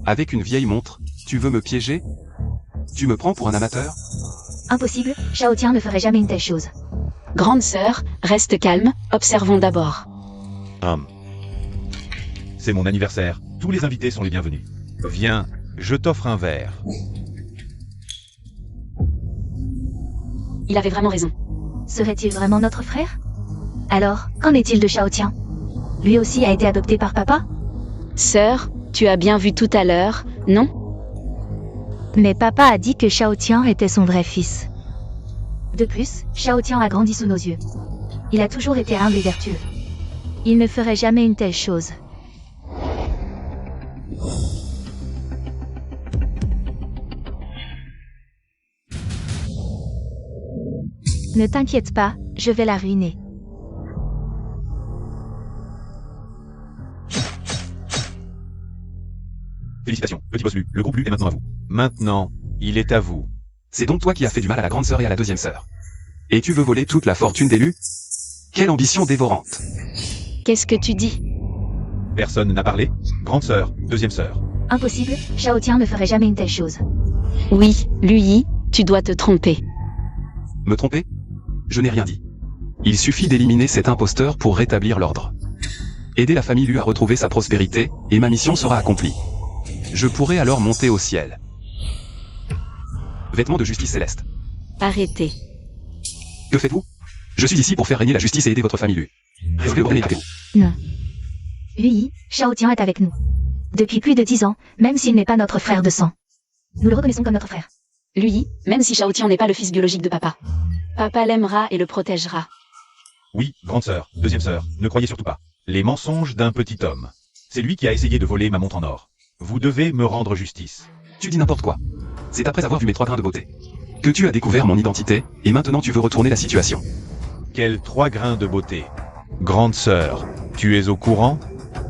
Avec une vieille montre, tu veux me piéger? Tu me prends pour un amateur? Impossible, Shao Tian ne ferait jamais une telle chose. Grande sœur, reste calme, observons d'abord. C'est mon anniversaire, tous les invités sont les bienvenus. Viens, je t'offre un verre. Il avait vraiment raison. Serait-il vraiment notre frère? Alors, qu'en est-il de Shao Tian? Lui aussi a été adopté par papa? Sœur, tu as bien vu tout à l'heure, non? Mais papa a dit que Shao Tian était son vrai fils. De plus, Shao Tian a grandi sous nos yeux. Il a toujours été humble et vertueux. Il ne ferait jamais une telle chose. Ne t'inquiète pas, je vais la ruiner. Félicitations, petit boss Lu, le groupe Lu est maintenant à vous. Maintenant, il est à vous. C'est donc toi qui as fait du mal à la grande sœur et à la deuxième sœur. Et tu veux voler toute la fortune d'Elu? Quelle ambition dévorante! Qu'est-ce que tu dis? Personne n'a parlé? Grande sœur, deuxième sœur. Impossible, Shao Tian ne ferait jamais une telle chose. Oui, Lui, tu dois te tromper. Me tromper? Je n'ai rien dit. Il suffit d'éliminer cet imposteur pour rétablir l'ordre. Aider la famille Lu à retrouver sa prospérité, et ma mission sera accomplie. Je pourrai alors monter au ciel. Vêtements de justice céleste. Arrêtez. Que faites-vous? Je suis ici pour faire régner la justice et aider votre famille Lu. Résolvez vos problèmes et attaquez-vous. Non. Lui, Shao Tian est avec nous. Depuis plus de 10 ans, même s'il n'est pas notre frère de sang. Nous le reconnaissons comme notre frère. Lui, même si Shao Tian n'est pas le fils biologique de papa. Papa l'aimera et le protégera. Oui, grande sœur, deuxième sœur, ne croyez surtout pas. Les mensonges d'un petit homme. C'est lui qui a essayé de voler ma montre en or. Vous devez me rendre justice. Tu dis n'importe quoi. C'est après avoir vu mes 3 grains de beauté que tu as découvert mon identité, et maintenant tu veux retourner la situation. Quels 3 grains de beauté. Grande sœur, tu es au courant?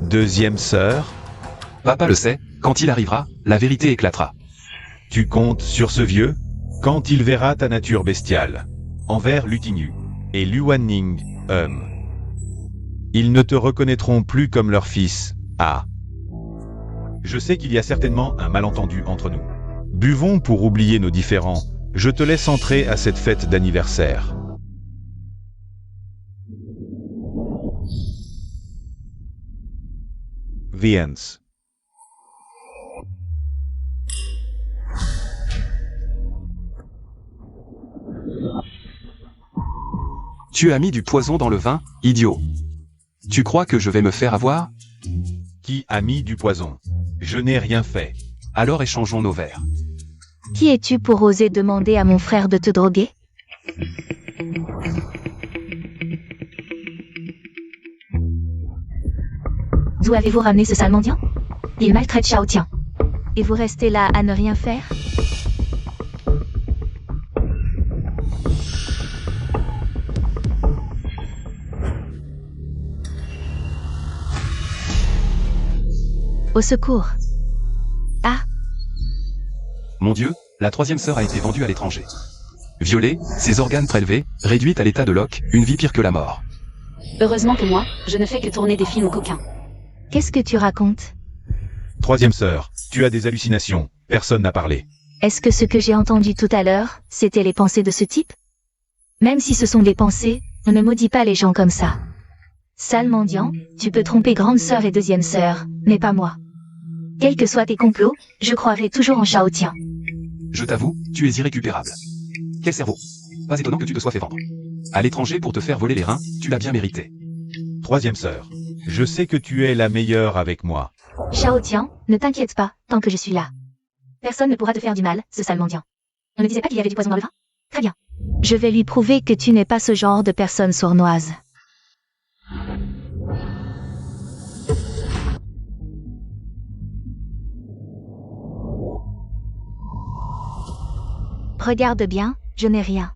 Deuxième sœur, Papa le sait, quand il arrivera, la vérité éclatera. tu comptes sur ce vieux? Quand il verra ta nature bestiale, envers Lutingu et Luanning, ils ne te reconnaîtront plus comme leur fils. Ah. Je sais qu'il y a certainement un malentendu entre nous. Buvons pour oublier nos différends. Je te laisse entrer à cette fête d'anniversaire. The Ends. Tu as mis du poison dans le vin, idiot. Tu crois que je vais me faire avoir? Qui a mis du poison? Je n'ai rien fait. Alors échangeons nos verres. Qui es-tu pour oser demander à mon frère de te droguer? D'où avez-vous ramené ce sale mendiant? Il maltraite Shao Tian. Et vous restez là à ne rien faire? Au secours. Ah, Mon Dieu, la 3e sœur a été vendue à l'étranger. Violée, ses organes prélevés, réduite à l'état de Locke, une vie pire que la mort. Heureusement que moi, je ne fais que tourner des films coquins. qu'est-ce que tu racontes? 3e sœur, tu as des hallucinations. Personne n'a parlé. Est-ce que ce que j'ai entendu tout à l'heure, c'était les pensées de ce type? Même si ce sont des pensées, on ne maudit pas les gens comme ça. Sale mendiant, tu peux tromper grande sœur et 2e sœur, mais pas moi. Quels que soient tes complots, je croirai toujours en Shao Tian. Je t'avoue, tu es irrécupérable. Quel cerveau! Pas étonnant que tu te sois fait vendre. À l'étranger pour te faire voler les reins, tu l'as bien mérité. 3e sœur, je sais que tu es la meilleure avec moi. Shao Tian, ne t'inquiète pas, tant que je suis là. Personne ne pourra te faire du mal, ce sale mendiant. On ne disait pas qu'il y avait du poison dans le vin? Très bien. Je vais lui prouver que tu n'es pas ce genre de personne sournoise. Regarde bien, je n'ai rien.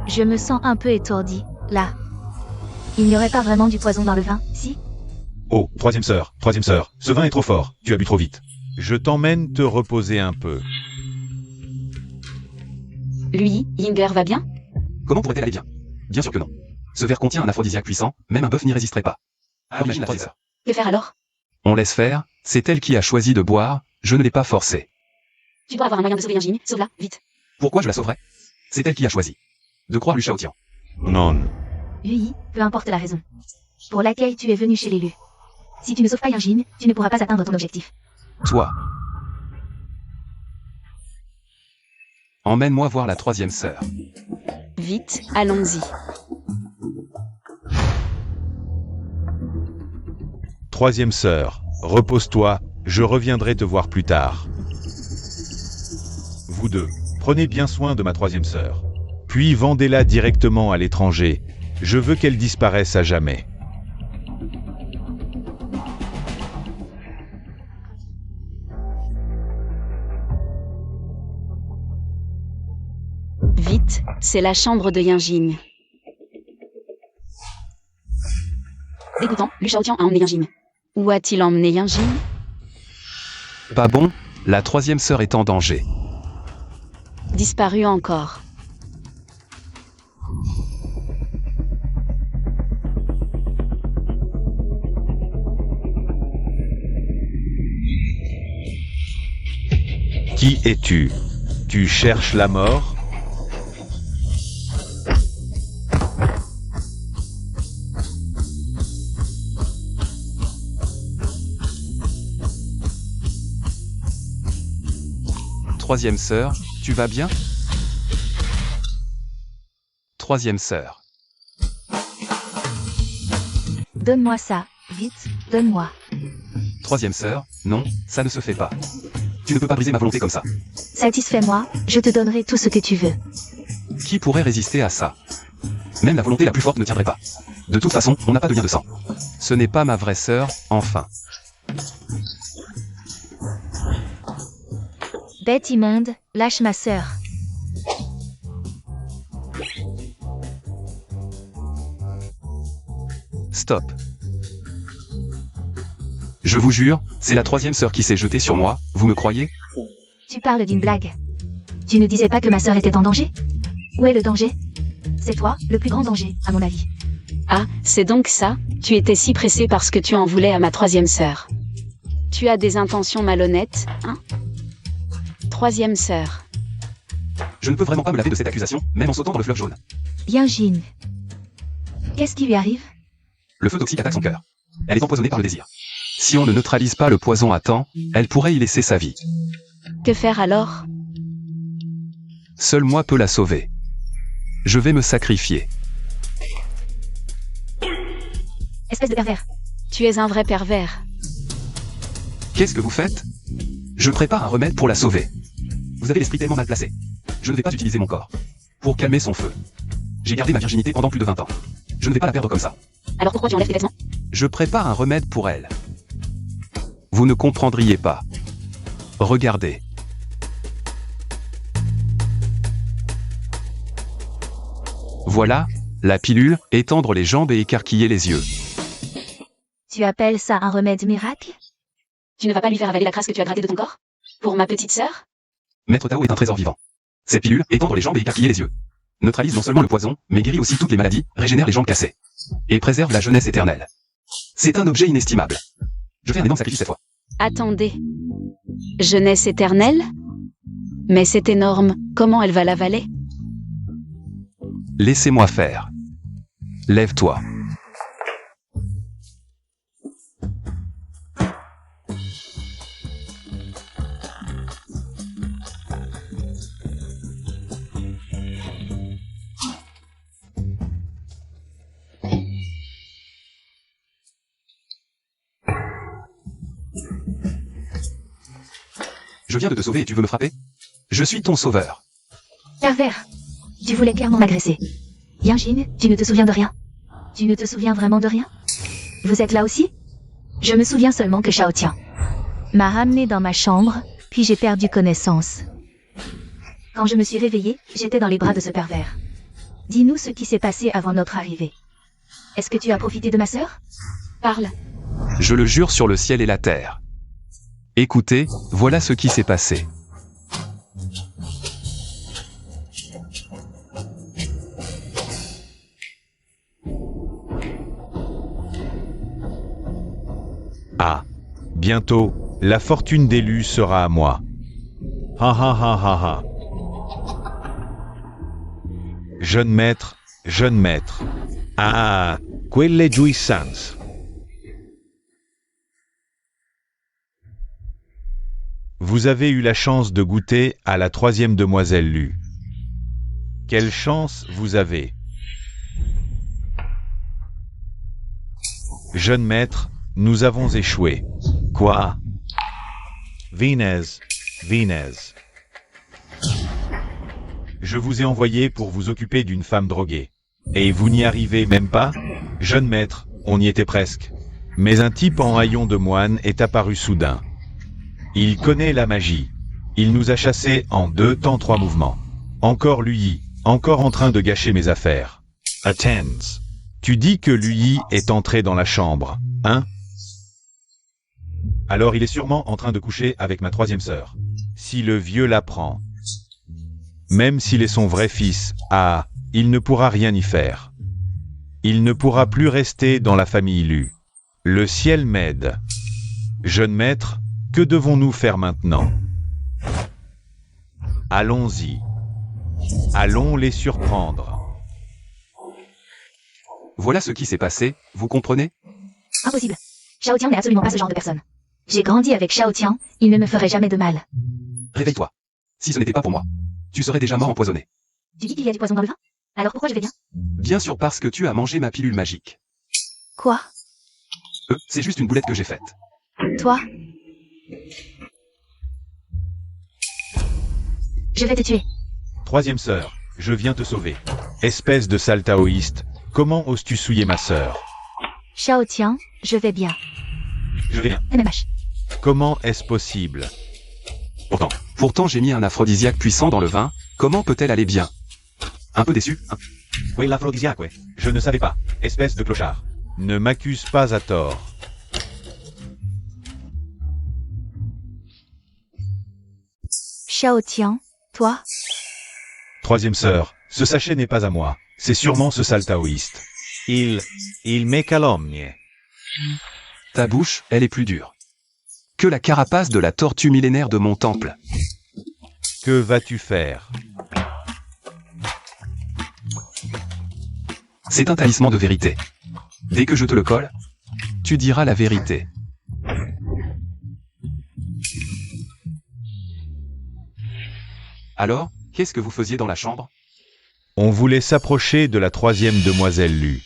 Je me sens un peu étourdi, là. Il n'y aurait pas vraiment du poison dans le vin, si? Oh, 3e sœur, ce vin est trop fort, tu as bu trop vite. Je t'emmène te reposer un peu. Lui, Yinger va bien? Comment pourrait-elle aller bien? Bien sûr que non. Ce verre contient un aphrodisiaque puissant, même un bœuf n'y résisterait pas. Alors imagine la 3e sœur. Que faire alors? On laisse faire, c'est elle qui a choisi de boire, je ne l'ai pas forcée. Tu dois avoir un moyen de sauver Yinjin, sauve-la, vite. Pourquoi je la sauverais? C'est elle qui a choisi de croire Lu Shaotian. Non. Lui, peu importe la raison pour laquelle tu es venu chez l'élu. Si tu ne sauves pas Yinjin, tu ne pourras pas atteindre ton objectif. Toi. Emmène-moi voir la troisième sœur. Vite, allons-y. Troisième sœur, repose-toi, je reviendrai te voir plus tard. Vous deux, prenez bien soin de ma troisième sœur. Puis vendez-la directement à l'étranger. Je veux qu'elle disparaisse à jamais. Vite, c'est la chambre de Yinjin. Dégoûtant, Lu Shaotian a emmené Yinjin. Où a-t-il emmené Yinjin? Pas bon, la troisième sœur est en danger. Disparu encore. Qui es-tu? Tu cherches la mort? Troisième sœur, tu vas bien? Troisième sœur. Donne-moi ça, vite, donne-moi. Troisième sœur, non, ça ne se fait pas. Tu ne peux pas briser ma volonté comme ça. Satisfais-moi, je te donnerai tout ce que tu veux. Qui pourrait résister à ça? Même la volonté la plus forte ne tiendrait pas. De toute façon, on n'a pas de lien de sang. Ce n'est pas ma vraie sœur, enfin. Bête immonde, lâche ma sœur. Stop. Je vous jure, c'est la troisième sœur qui s'est jetée sur moi, vous me croyez? Tu parles d'une blague. Tu ne disais pas que ma sœur était en danger? Où est le danger? C'est toi, le plus grand danger, à mon avis. Ah, c'est donc ça? Tu étais si pressé parce que tu en voulais à ma troisième sœur. Tu as des intentions malhonnêtes, hein? Troisième sœur. Je ne peux vraiment pas me laver de cette accusation, même en sautant dans le fleuve jaune. Yinjin. Qu'est-ce qui lui arrive? Le feu toxique attaque son cœur. Elle est empoisonnée par le désir. Si on ne neutralise pas le poison à temps, elle pourrait y laisser sa vie. Que faire alors? Seul moi peux la sauver. Je vais me sacrifier. Espèce de pervers. Tu es un vrai pervers. Qu'est-ce que vous faites? Je prépare un remède pour la sauver. Vous avez l'esprit tellement mal placé. Je ne vais pas utiliser mon corps pour calmer son feu. J'ai gardé ma virginité pendant plus de 20 ans. Je ne vais pas la perdre comme ça. Alors pourquoi tu enlèves tes vêtements? Je prépare un remède pour elle. Vous ne comprendriez pas. Regardez. Voilà, la pilule, étendre les jambes et écarquiller les yeux. Tu appelles ça un remède miracle? Tu ne vas pas lui faire avaler la crasse que tu as grattée de ton corps? Pour ma petite sœur? Maître Tao est un trésor vivant. Cette pilule, étendre les jambes et écarquiller les yeux. Neutralise non seulement le poison, mais guérit aussi toutes les maladies, régénère les jambes cassées. Et préserve la jeunesse éternelle. C'est un objet inestimable. Je fais un énorme sacrifice cette fois. Attendez. Jeunesse éternelle? Mais c'est énorme, comment elle va l'avaler? Laissez-moi faire. Lève-toi. Je viens de te sauver et tu veux me frapper? Je suis ton sauveur. Pervers. Tu voulais clairement m'agresser. Yinjin, tu ne te souviens de rien? Tu ne te souviens vraiment de rien? Vous êtes là aussi? Je me souviens seulement que Shaotian m'a ramené dans ma chambre, puis j'ai perdu connaissance. Quand je me suis réveillée, j'étais dans les bras de ce pervers. Dis-nous ce qui s'est passé avant notre arrivée. Est-ce que tu as profité de ma sœur? Parle. Je le jure sur le ciel et la terre. Écoutez, voilà ce qui s'est passé. Ah, Bientôt, la fortune d'élu sera à moi. Ha ha ha ha ha. Jeune maître, jeune maître. Ah, quelle jouissance. Vous avez eu la chance de goûter à la troisième demoiselle Lu. Quelle chance vous avez. Jeune maître, nous avons échoué. Quoi? Venez, venez. Je vous ai envoyé pour vous occuper d'une femme droguée. Et vous n'y arrivez même pas? Jeune maître, on y était presque. Mais un type en haillons de moine est apparu soudain. Il connaît la magie. Il nous a chassés en 2 temps 3 mouvements. Encore lui, encore en train de gâcher mes affaires. Attends. Tu dis que lui est entré dans la chambre, hein? Alors il est sûrement en train de coucher avec ma troisième sœur. Si le vieux l'apprend. Même s'il est son vrai fils, ah, il ne pourra rien y faire. Il ne pourra plus rester dans la famille Lu. Le ciel m'aide. Jeune maître, que devons-nous faire maintenant? Allons-y. Allons les surprendre. Voilà ce qui s'est passé, vous comprenez? Impossible. Shao Tian n'est absolument pas ce genre de personne. J'ai grandi avec Shao Tian, il ne me ferait jamais de mal. Réveille-toi. Si ce n'était pas pour moi, tu serais déjà mort empoisonné. Tu dis qu'il y a du poison dans le vin? Alors pourquoi je vais bien? Bien sûr parce que tu as mangé ma pilule magique. Quoi? C'est juste une boulette que j'ai faite. Toi? Je vais te tuer. Troisième sœur, je viens te sauver. Espèce de sale taoïste, comment oses-tu souiller ma sœur? Shao Tian, je vais bien. Je viens. MMH. Comment est-ce possible? Pourtant j'ai mis un aphrodisiaque puissant dans le vin, comment peut-elle aller bien? Un peu déçu, hein? Oui, l'aphrodisiaque, ouais. Je ne savais pas. Espèce de clochard. Ne m'accuse pas à tort. Shao Tian, toi? Troisième sœur, ce sachet n'est pas à moi. C'est sûrement ce sale taoïste. Il me calomnie. Ta bouche, elle est plus dure que la carapace de la tortue millénaire de mon temple. Que vas-tu faire? C'est un talisman de vérité. Dès que je te le colle, tu diras la vérité. Alors, qu'est-ce que vous faisiez dans la chambre? On voulait s'approcher de la troisième demoiselle Lu.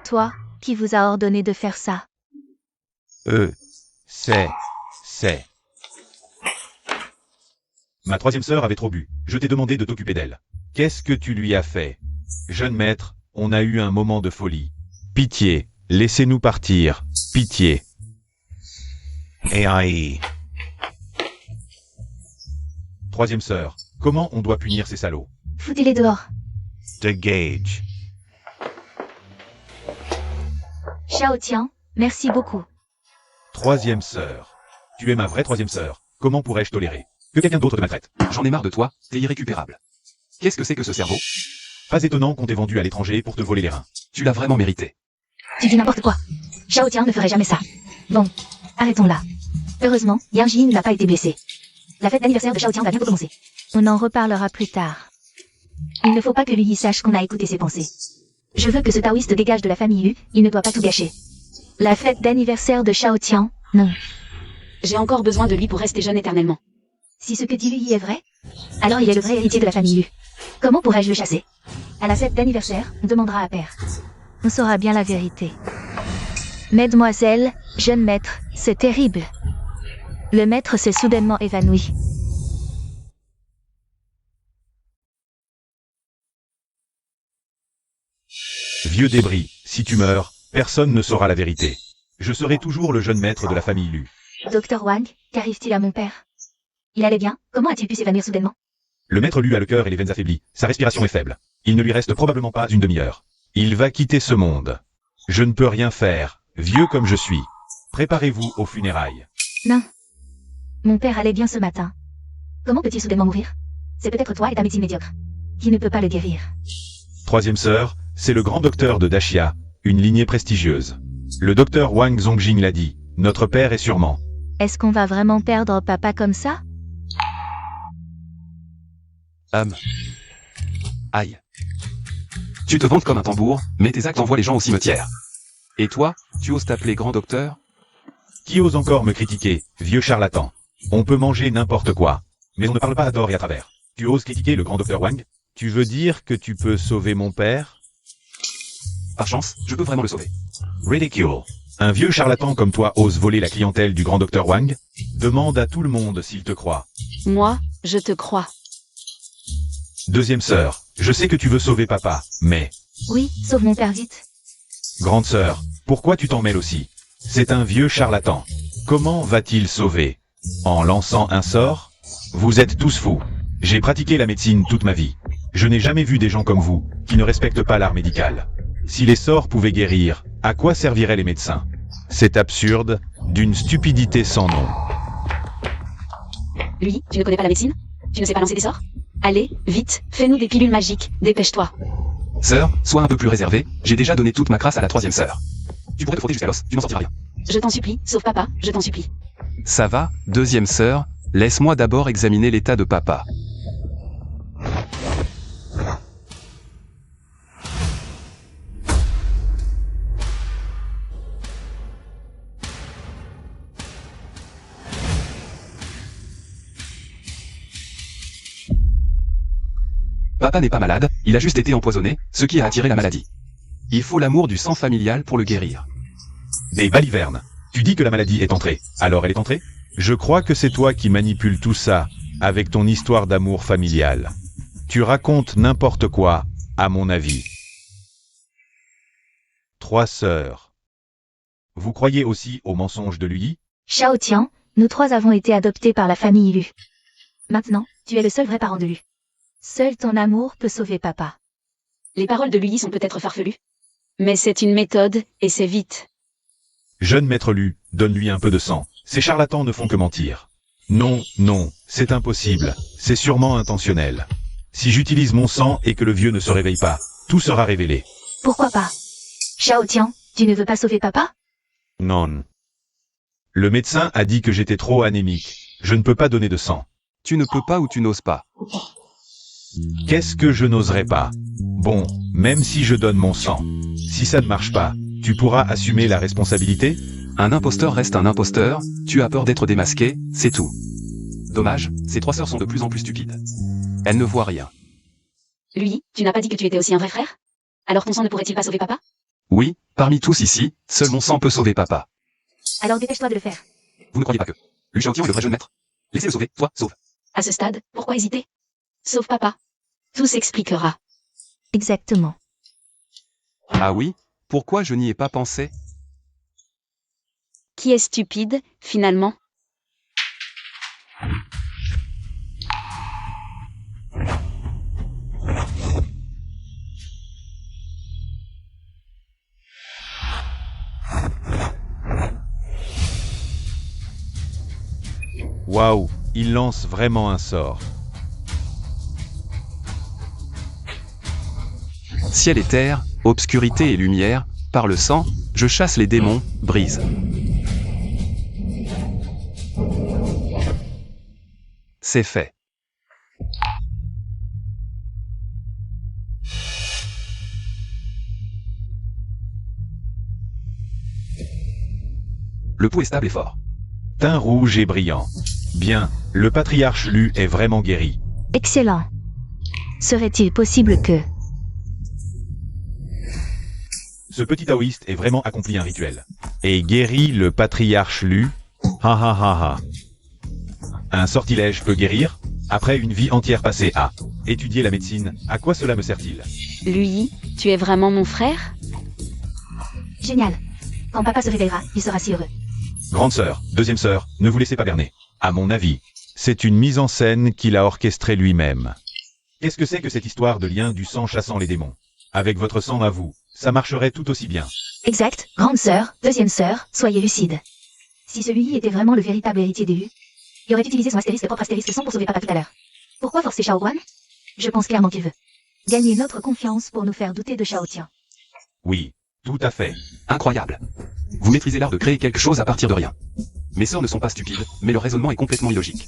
Toi, qui vous a ordonné de faire ça? C'est. Ma troisième sœur avait trop bu. Je t'ai demandé de t'occuper d'elle. Qu'est-ce que tu lui as fait? Jeune maître, on a eu un moment de folie. Pitié, laissez-nous partir. Pitié. Et aïe. Troisième sœur, comment on doit punir ces salauds? Foutez-les dehors. The Gage. Shao Tian, merci beaucoup. Troisième sœur. Tu es ma vraie troisième sœur. Comment pourrais-je tolérer que quelqu'un d'autre te maltraite? J'en ai marre de toi, t'es irrécupérable. Qu'est-ce que c'est que ce cerveau? Pas étonnant qu'on t'ait vendu à l'étranger pour te voler les reins. Tu l'as vraiment mérité. Tu dis n'importe quoi. Shao Tian ne ferait jamais ça. Bon, arrêtons là. Heureusement, Yang Jin n'a pas été blessé. La fête d'anniversaire de Shao Tian va bientôt commencer. On en reparlera plus tard. Il ne faut pas que Lu Yi sache qu'on a écouté ses pensées. Je veux que ce taoïste dégage de la famille Yu, il ne doit pas tout gâcher. La fête d'anniversaire de Shao Tian, non. J'ai encore besoin de lui pour rester jeune éternellement. Si ce que dit Lu Yi est vrai, alors il est le vrai héritier de la famille Yu. Comment pourrais-je le chasser? À la fête d'anniversaire, on demandera à père. On saura bien la vérité. Mesdemoiselles, jeune maître, c'est terrible. Le maître s'est soudainement évanoui. Vieux débris, si tu meurs, personne ne saura la vérité. Je serai toujours le jeune maître de la famille Lu. Docteur Wang, qu'arrive-t-il à mon père? Il allait bien, comment a-t-il pu s'évanouir soudainement? Le maître Lu a le cœur et les veines affaiblies, sa respiration est faible. Il ne lui reste probablement pas une demi-heure. Il va quitter ce monde. Je ne peux rien faire, vieux comme je suis. Préparez-vous aux funérailles. Non. Mon père allait bien ce matin. Comment peut-il soudainement mourir? C'est peut-être toi et ta médecine médiocre qui ne peut pas le guérir. Troisième sœur, c'est le grand docteur de Dashia, une lignée prestigieuse. Le docteur Wang Zongjing l'a dit, notre père est sûrement. Est-ce qu'on va vraiment perdre papa comme ça? Aïe. Tu te vantes comme un tambour, mais tes actes envoient les gens au cimetière. Et toi, tu oses t'appeler grand docteur? Qui ose encore me critiquer, vieux charlatan? On peut manger n'importe quoi, mais on ne parle pas à tort et à travers. Tu oses critiquer le grand docteur Wang? Tu veux dire que tu peux sauver mon père? Par chance, je peux vraiment le sauver. Ridicule. Un vieux charlatan comme toi ose voler la clientèle du grand docteur Wang? Demande à tout le monde s'il te croit. Moi, je te crois. Deuxième sœur, je sais que tu veux sauver papa, mais... Oui, sauve mon père vite. Grande sœur, pourquoi tu t'en mêles aussi? C'est un vieux charlatan. Comment va-t-il sauver? En lançant un sort? Vous êtes tous fous. J'ai pratiqué la médecine toute ma vie. Je n'ai jamais vu des gens comme vous, qui ne respectent pas l'art médical. Si les sorts pouvaient guérir, à quoi serviraient les médecins? C'est absurde, d'une stupidité sans nom. Lui, tu ne connais pas la médecine? Tu ne sais pas lancer des sorts? Allez, vite, fais-nous des pilules magiques, dépêche-toi. Sœur, sois un peu plus réservée, j'ai déjà donné toute ma crasse à la troisième sœur. Tu pourrais te frotter jusqu'à l'os, tu n'en sortiras rien. Je t'en supplie, sauve papa, je t'en supplie. Ça va, deuxième sœur, laisse-moi d'abord examiner l'état de papa. Papa n'est pas malade, il a juste été empoisonné, ce qui a attiré la maladie. Il faut l'amour du sang familial pour le guérir. Des balivernes. Tu dis que la maladie est entrée, alors elle est entrée? Je crois que c'est toi qui manipules tout ça, avec ton histoire d'amour familial. Tu racontes n'importe quoi, à mon avis. Trois sœurs. Vous croyez aussi aux mensonges de Lui? Shao Tian, nous trois avons été adoptés par la famille Lu. Maintenant, tu es le seul vrai parent de Lu. Seul ton amour peut sauver papa. Les paroles de Lui sont peut-être farfelues. Mais c'est une méthode, et c'est vite. Jeune maître Lu, donne-lui un peu de sang. Ces charlatans ne font que mentir. Non, non, c'est impossible. C'est sûrement intentionnel. Si j'utilise mon sang et que le vieux ne se réveille pas, tout sera révélé. Pourquoi pas? Shao Tian, tu ne veux pas sauver papa? Non. Le médecin a dit que j'étais trop anémique. Je ne peux pas donner de sang. Tu ne peux pas ou tu n'oses pas. Qu'est-ce que je n'oserais pas? Bon, même si je donne mon sang, si ça ne marche pas, tu pourras assumer la responsabilité? Un imposteur reste un imposteur, tu as peur d'être démasqué, c'est tout. Dommage, ces trois sœurs sont de plus en plus stupides. Elles ne voient rien. Lui, tu n'as pas dit que tu étais aussi un vrai frère? Alors ton sang ne pourrait-il pas sauver papa? Oui, parmi tous ici, seul mon sang peut sauver papa. Alors dépêche-toi de le faire. Vous ne croyez pas que Lu Shaotian est le vrai jeune maître? Laissez-le sauver, toi, sauve. À ce stade, pourquoi hésiter? Sauve papa. Tout s'expliquera. Exactement. Ah oui? Pourquoi je n'y ai pas pensé? Qui est stupide, finalement? Waouh, il lance vraiment un sort. Ciel et terre, obscurité et lumière, par le sang, je chasse les démons, brise. C'est fait. Le pouls est stable et fort. Teint rouge et brillant. Bien, le patriarche Lu est vraiment guéri. Excellent. Serait-il possible que... Ce petit taoïste est vraiment accompli un rituel. Et guéri le patriarche Lu. Ha ha ha ha. Un sortilège peut guérir? Après une vie entière passée à étudier la médecine, à quoi cela me sert-il? Lui, tu es vraiment mon frère? Génial. Quand papa se réveillera, il sera si heureux. Grande sœur, deuxième sœur, ne vous laissez pas berner. À mon avis, c'est une mise en scène qu'il a orchestrée lui-même. Qu'est-ce que c'est que cette histoire de lien du sang chassant les démons? Avec votre sang à vous, ça marcherait tout aussi bien. Exact, grande sœur, deuxième sœur, soyez lucide. Si celui-ci était vraiment le véritable héritier des Lu, il aurait utilisé son astérisque propre astérisque sang pour sauver papa tout à l'heure. Pourquoi forcer Shao Guan? Je pense clairement qu'il veut gagner notre confiance pour nous faire douter de Shao Tian. Oui, tout à fait. Incroyable. Vous maîtrisez l'art de créer quelque chose à partir de rien. Mes sœurs ne sont pas stupides, mais leur raisonnement est complètement illogique.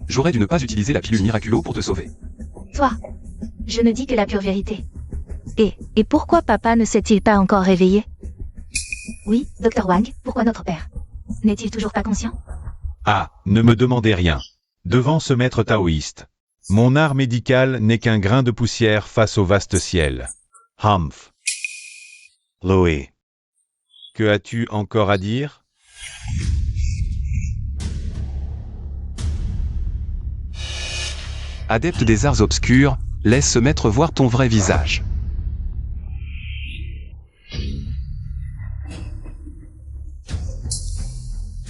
J'aurais dû ne pas utiliser la pilule Miraculo pour te sauver. Toi. Je ne dis que la pure vérité. Et pourquoi papa ne s'est-il pas encore réveillé? Oui, Dr. Wang, pourquoi notre père? N'est-il toujours pas conscient? Ah, ne me demandez rien. Devant ce maître taoïste, mon art médical n'est qu'un grain de poussière face au vaste ciel. Humph. Loé. Que as-tu encore à dire? Adepte des arts obscurs, laisse ce maître voir ton vrai visage.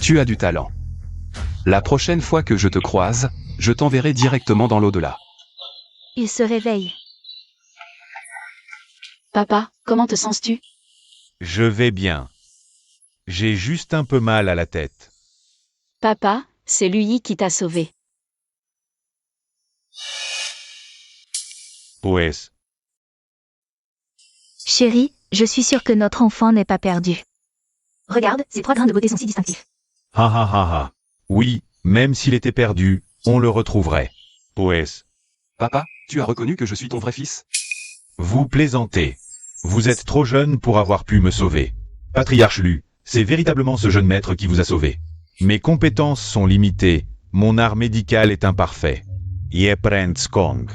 Tu as du talent. La prochaine fois que je te croise, je t'enverrai directement dans l'au-delà. Il se réveille. Papa, comment te sens-tu? Je vais bien. J'ai juste un peu mal à la tête. Papa, c'est lui qui t'a sauvé. Pues. Chérie, je suis sûre que notre enfant n'est pas perdu. Regarde, ces 3 grains de beauté sont si distinctifs. Ha ha ha ha. Oui, même s'il était perdu, on le retrouverait. Pues. Papa, tu as reconnu que je suis ton vrai fils? Vous plaisantez. Vous êtes trop jeune pour avoir pu me sauver. Patriarche Lu, c'est véritablement ce jeune maître qui vous a sauvé. Mes compétences sont limitées, mon art médical est imparfait. Ye Prince Kong.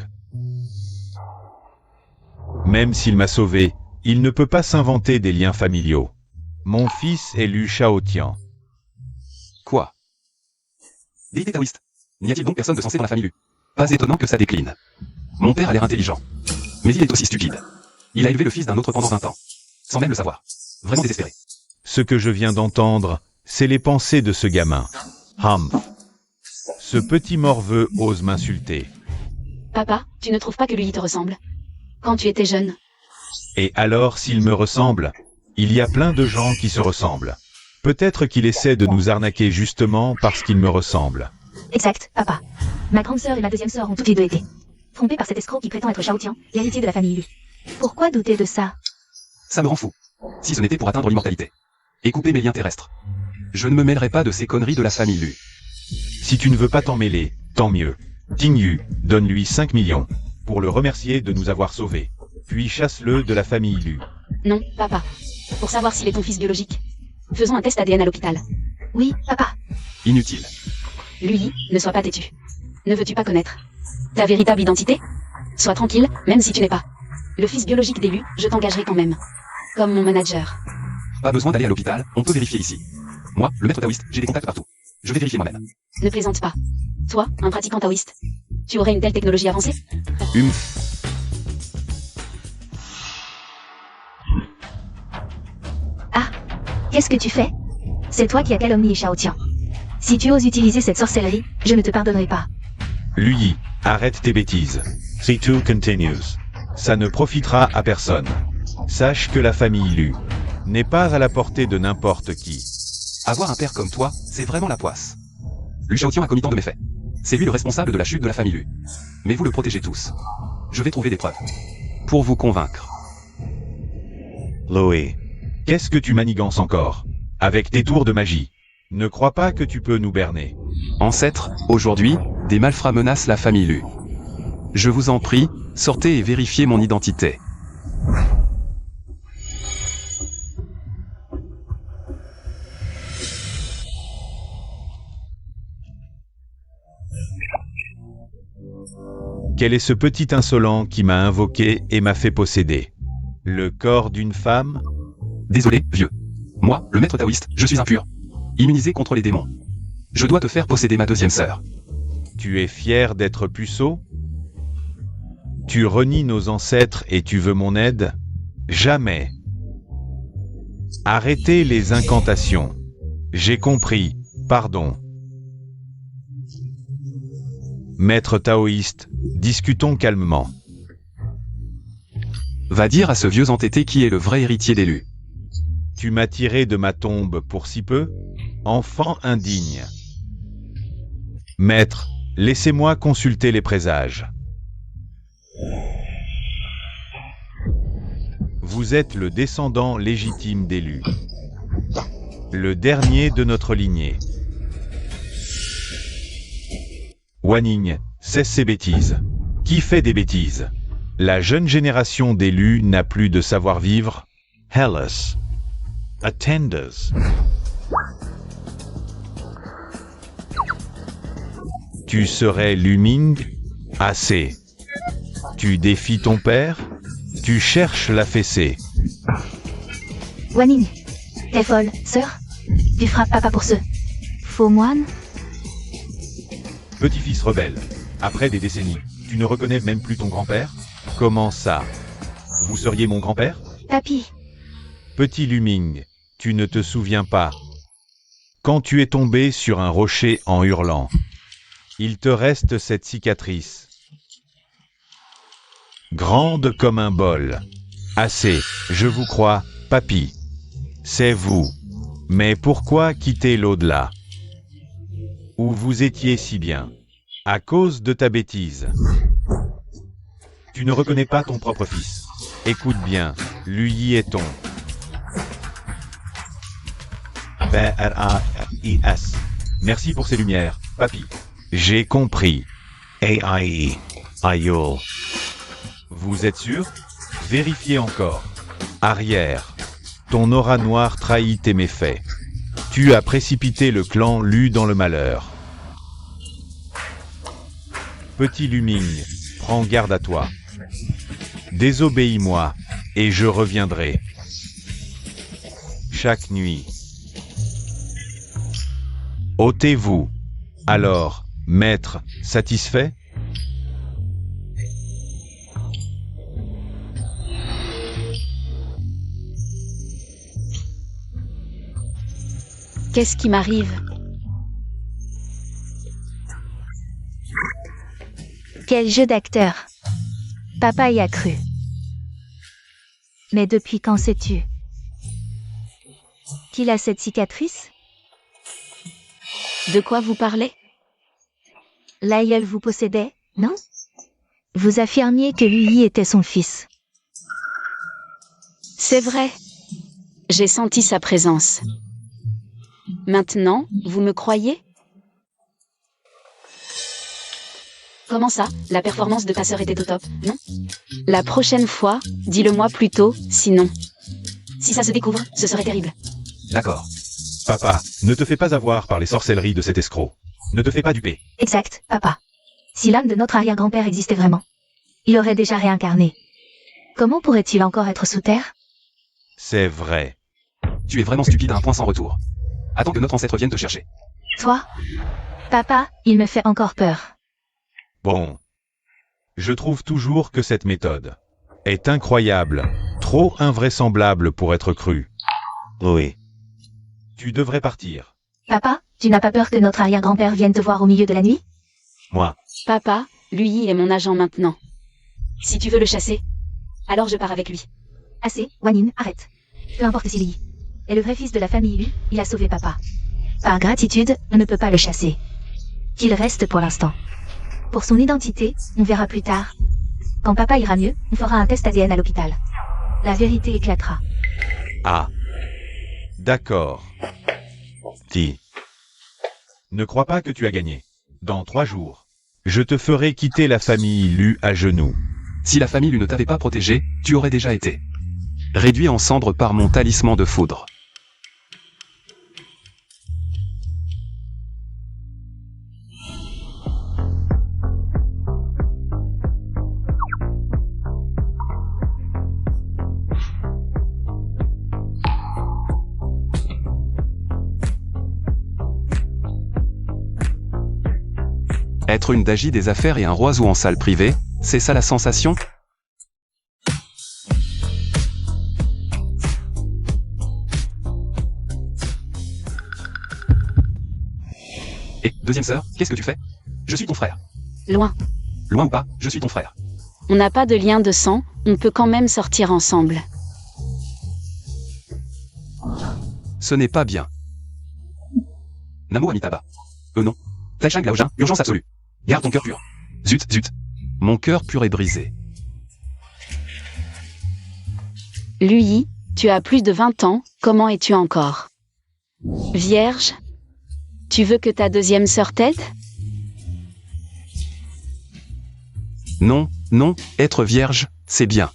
Même s'il m'a sauvé, il ne peut pas s'inventer des liens familiaux. Mon fils est Lu Shaotian. Quoi? Déité taoïste. N'y a-t-il donc personne de sensé dans la famille Lu? Pas étonnant que ça décline. Mon père a l'air intelligent. Mais il est aussi stupide. Il a élevé le fils d'un autre pendant 20 ans. Sans même le savoir. Vraiment désespéré. Ce que je viens d'entendre, c'est les pensées de ce gamin. Humph. Ce petit morveux ose m'insulter. Papa, tu ne trouves pas que lui te ressemble? Quand tu étais jeune. Et alors s'il me ressemble? Il y a plein de gens qui se ressemblent. Peut-être qu'il essaie de nous arnaquer justement parce qu'il me ressemble. Exact, papa. Ma grande sœur et ma deuxième sœur ont toutes les deux été trompées par cet escroc qui prétend être Shaotian, l'héritier de la famille Lu. Pourquoi douter de ça? Ça me rend fou. Si ce n'était pour atteindre l'immortalité. Et couper mes liens terrestres. Je ne me mêlerai pas de ces conneries de la famille Lu. Si tu ne veux pas t'en mêler, tant mieux. Ting Yu, donne-lui 5 millions. Pour le remercier de nous avoir sauvés. Puis chasse-le de la famille Lu. Non, papa. Pour savoir s'il est ton fils biologique. Faisons un test ADN à l'hôpital. Oui, papa. Inutile. Lui, ne sois pas têtu. Ne veux-tu pas connaître ta véritable identité? Sois tranquille, même si tu n'es pas le fils biologique d'Elu, je t'engagerai quand même. Comme mon manager. Pas besoin d'aller à l'hôpital, on peut vérifier ici. Moi, le maître taoïste, j'ai des contacts partout. Je vais vérifier moi-même. Ne plaisante pas. Toi, un pratiquant taoïste. Tu aurais une telle technologie avancée? Ah, qu'est-ce que tu fais? C'est toi qui as calomnié Shaotian. Si tu oses utiliser cette sorcellerie, je ne te pardonnerai pas. Lui, arrête tes bêtises. C2 continues. Ça ne profitera à personne. Sache que la famille Lu n'est pas à la portée de n'importe qui. Avoir un père comme toi, c'est vraiment la poisse. Lu Shaotian a commis tant de méfaits. C'est lui le responsable de la chute de la famille Lu. Mais vous le protégez tous. Je vais trouver des preuves. Pour vous convaincre. Loé, qu'est-ce que tu manigances encore? Avec tes tours de magie. Ne crois pas que tu peux nous berner. Ancêtre, aujourd'hui, des malfrats menacent la famille Lu. Je vous en prie, sortez et vérifiez mon identité. Quel est ce petit insolent qui m'a invoqué et m'a fait posséder? Le corps d'une femme? Désolé, vieux. Moi, le maître taoïste, je suis impur. Immunisé contre les démons. Je dois te faire posséder ma deuxième sœur. Tu es fier d'être puceau? Tu renies nos ancêtres et tu veux mon aide? Jamais. Arrêtez les incantations. J'ai compris, pardon. Maître taoïste, discutons calmement. Va dire à ce vieux entêté qui est le vrai héritier des Lu. Tu m'as tiré de ma tombe pour si peu? Enfant indigne. Maître, laissez-moi consulter les présages. Vous êtes le descendant légitime d'Elu. Le dernier de notre lignée. Wanning, cesse ces bêtises. Qui fait des bêtises? La jeune génération d'élus n'a plus de savoir-vivre. Hellas. Attenders. Tu serais Luming? Assez. Tu défies ton père? Tu cherches la fessée. Wanning, t'es folle, sœur? Tu frappes papa pour ce faux moine? Petit-fils rebelle. Après des décennies, tu ne reconnais même plus ton grand-père? Comment ça? Vous seriez mon grand-père? Papy, Petit Luming, tu ne te souviens pas. Quand tu es tombé sur un rocher en hurlant, il te reste cette cicatrice. Grande comme un bol. Assez, je vous crois, papy. C'est vous. Mais pourquoi quitter l'au-delà? Où vous étiez si bien? À cause de ta bêtise. Tu ne reconnais pas ton propre fils. Écoute bien, lui est ton. B-R-A-I-S. Merci pour ces lumières, papy. J'ai compris. A-I-E. Aïeul. Vous êtes sûr? Vérifiez encore. Arrière. Ton aura noire trahit tes méfaits. Tu as précipité le clan Lu dans le malheur. Petit Luming, prends garde à toi. Désobéis-moi, et je reviendrai. Chaque nuit. Ôtez-vous. Alors, maître, satisfait? Qu'est-ce qui m'arrive? quel jeu d'acteur. Papa y a cru. Mais depuis quand sais-tu qu'il a cette cicatrice? De quoi vous parlez? L'aïeul vous possédait, non? Vous affirmiez que lui était son fils. C'est vrai. J'ai senti sa présence. Maintenant, vous me croyez? Comment ça? La performance de ta sœur était au top, non? La prochaine fois, dis-le-moi plutôt, sinon. Si ça se découvre, ce serait terrible. D'accord. Papa, ne te fais pas avoir par les sorcelleries de cet escroc. Ne te fais pas duper. Exact, papa. Si l'âme de notre arrière-grand-père existait vraiment, il aurait déjà réincarné. Comment pourrait-il encore être sous terre? C'est vrai. Tu es vraiment stupide à un point sans retour. Attends que notre ancêtre vienne te chercher. Toi? Papa, il me fait encore peur. Bon. Je trouve toujours que cette méthode est incroyable, trop invraisemblable pour être crue. Oui. Tu devrais partir. Papa, tu n'as pas peur que notre arrière-grand-père vienne te voir au milieu de la nuit? Moi. Papa, lui est mon agent maintenant. Si tu veux le chasser, alors je pars avec lui. Assez, Wanning, arrête. Peu importe s'il y est le vrai fils de la famille Lu, il a sauvé papa. Par gratitude, on ne peut pas le chasser. Qu'il reste pour l'instant. Pour son identité, on verra plus tard. Quand papa ira mieux, on fera un test ADN à l'hôpital. La vérité éclatera. Ah. D'accord. Ti. Ne crois pas que tu as gagné. Dans 3 jours, je te ferai quitter la famille Lu à genoux. Si la famille Lu ne t'avait pas protégé, tu aurais déjà été réduit en cendres par mon talisman de foudre. Être une dagie des affaires et un oiseau en salle privée, c'est ça la sensation? Et, deuxième sœur, qu'est-ce que tu fais? Je suis ton frère. Loin. Loin ou pas, je suis ton frère. On n'a pas de lien de sang, on peut quand même sortir ensemble. Ce n'est pas bien. Namo Amitabha. Non. Taishang Laojin, urgence absolue. Garde ton cœur pur. Zut, zut. Mon cœur pur est brisé. Lui, tu as plus de 20 ans, comment es-tu encore? Vierge? Tu veux que ta deuxième sœur t'aide? Non, non, être vierge, c'est bien.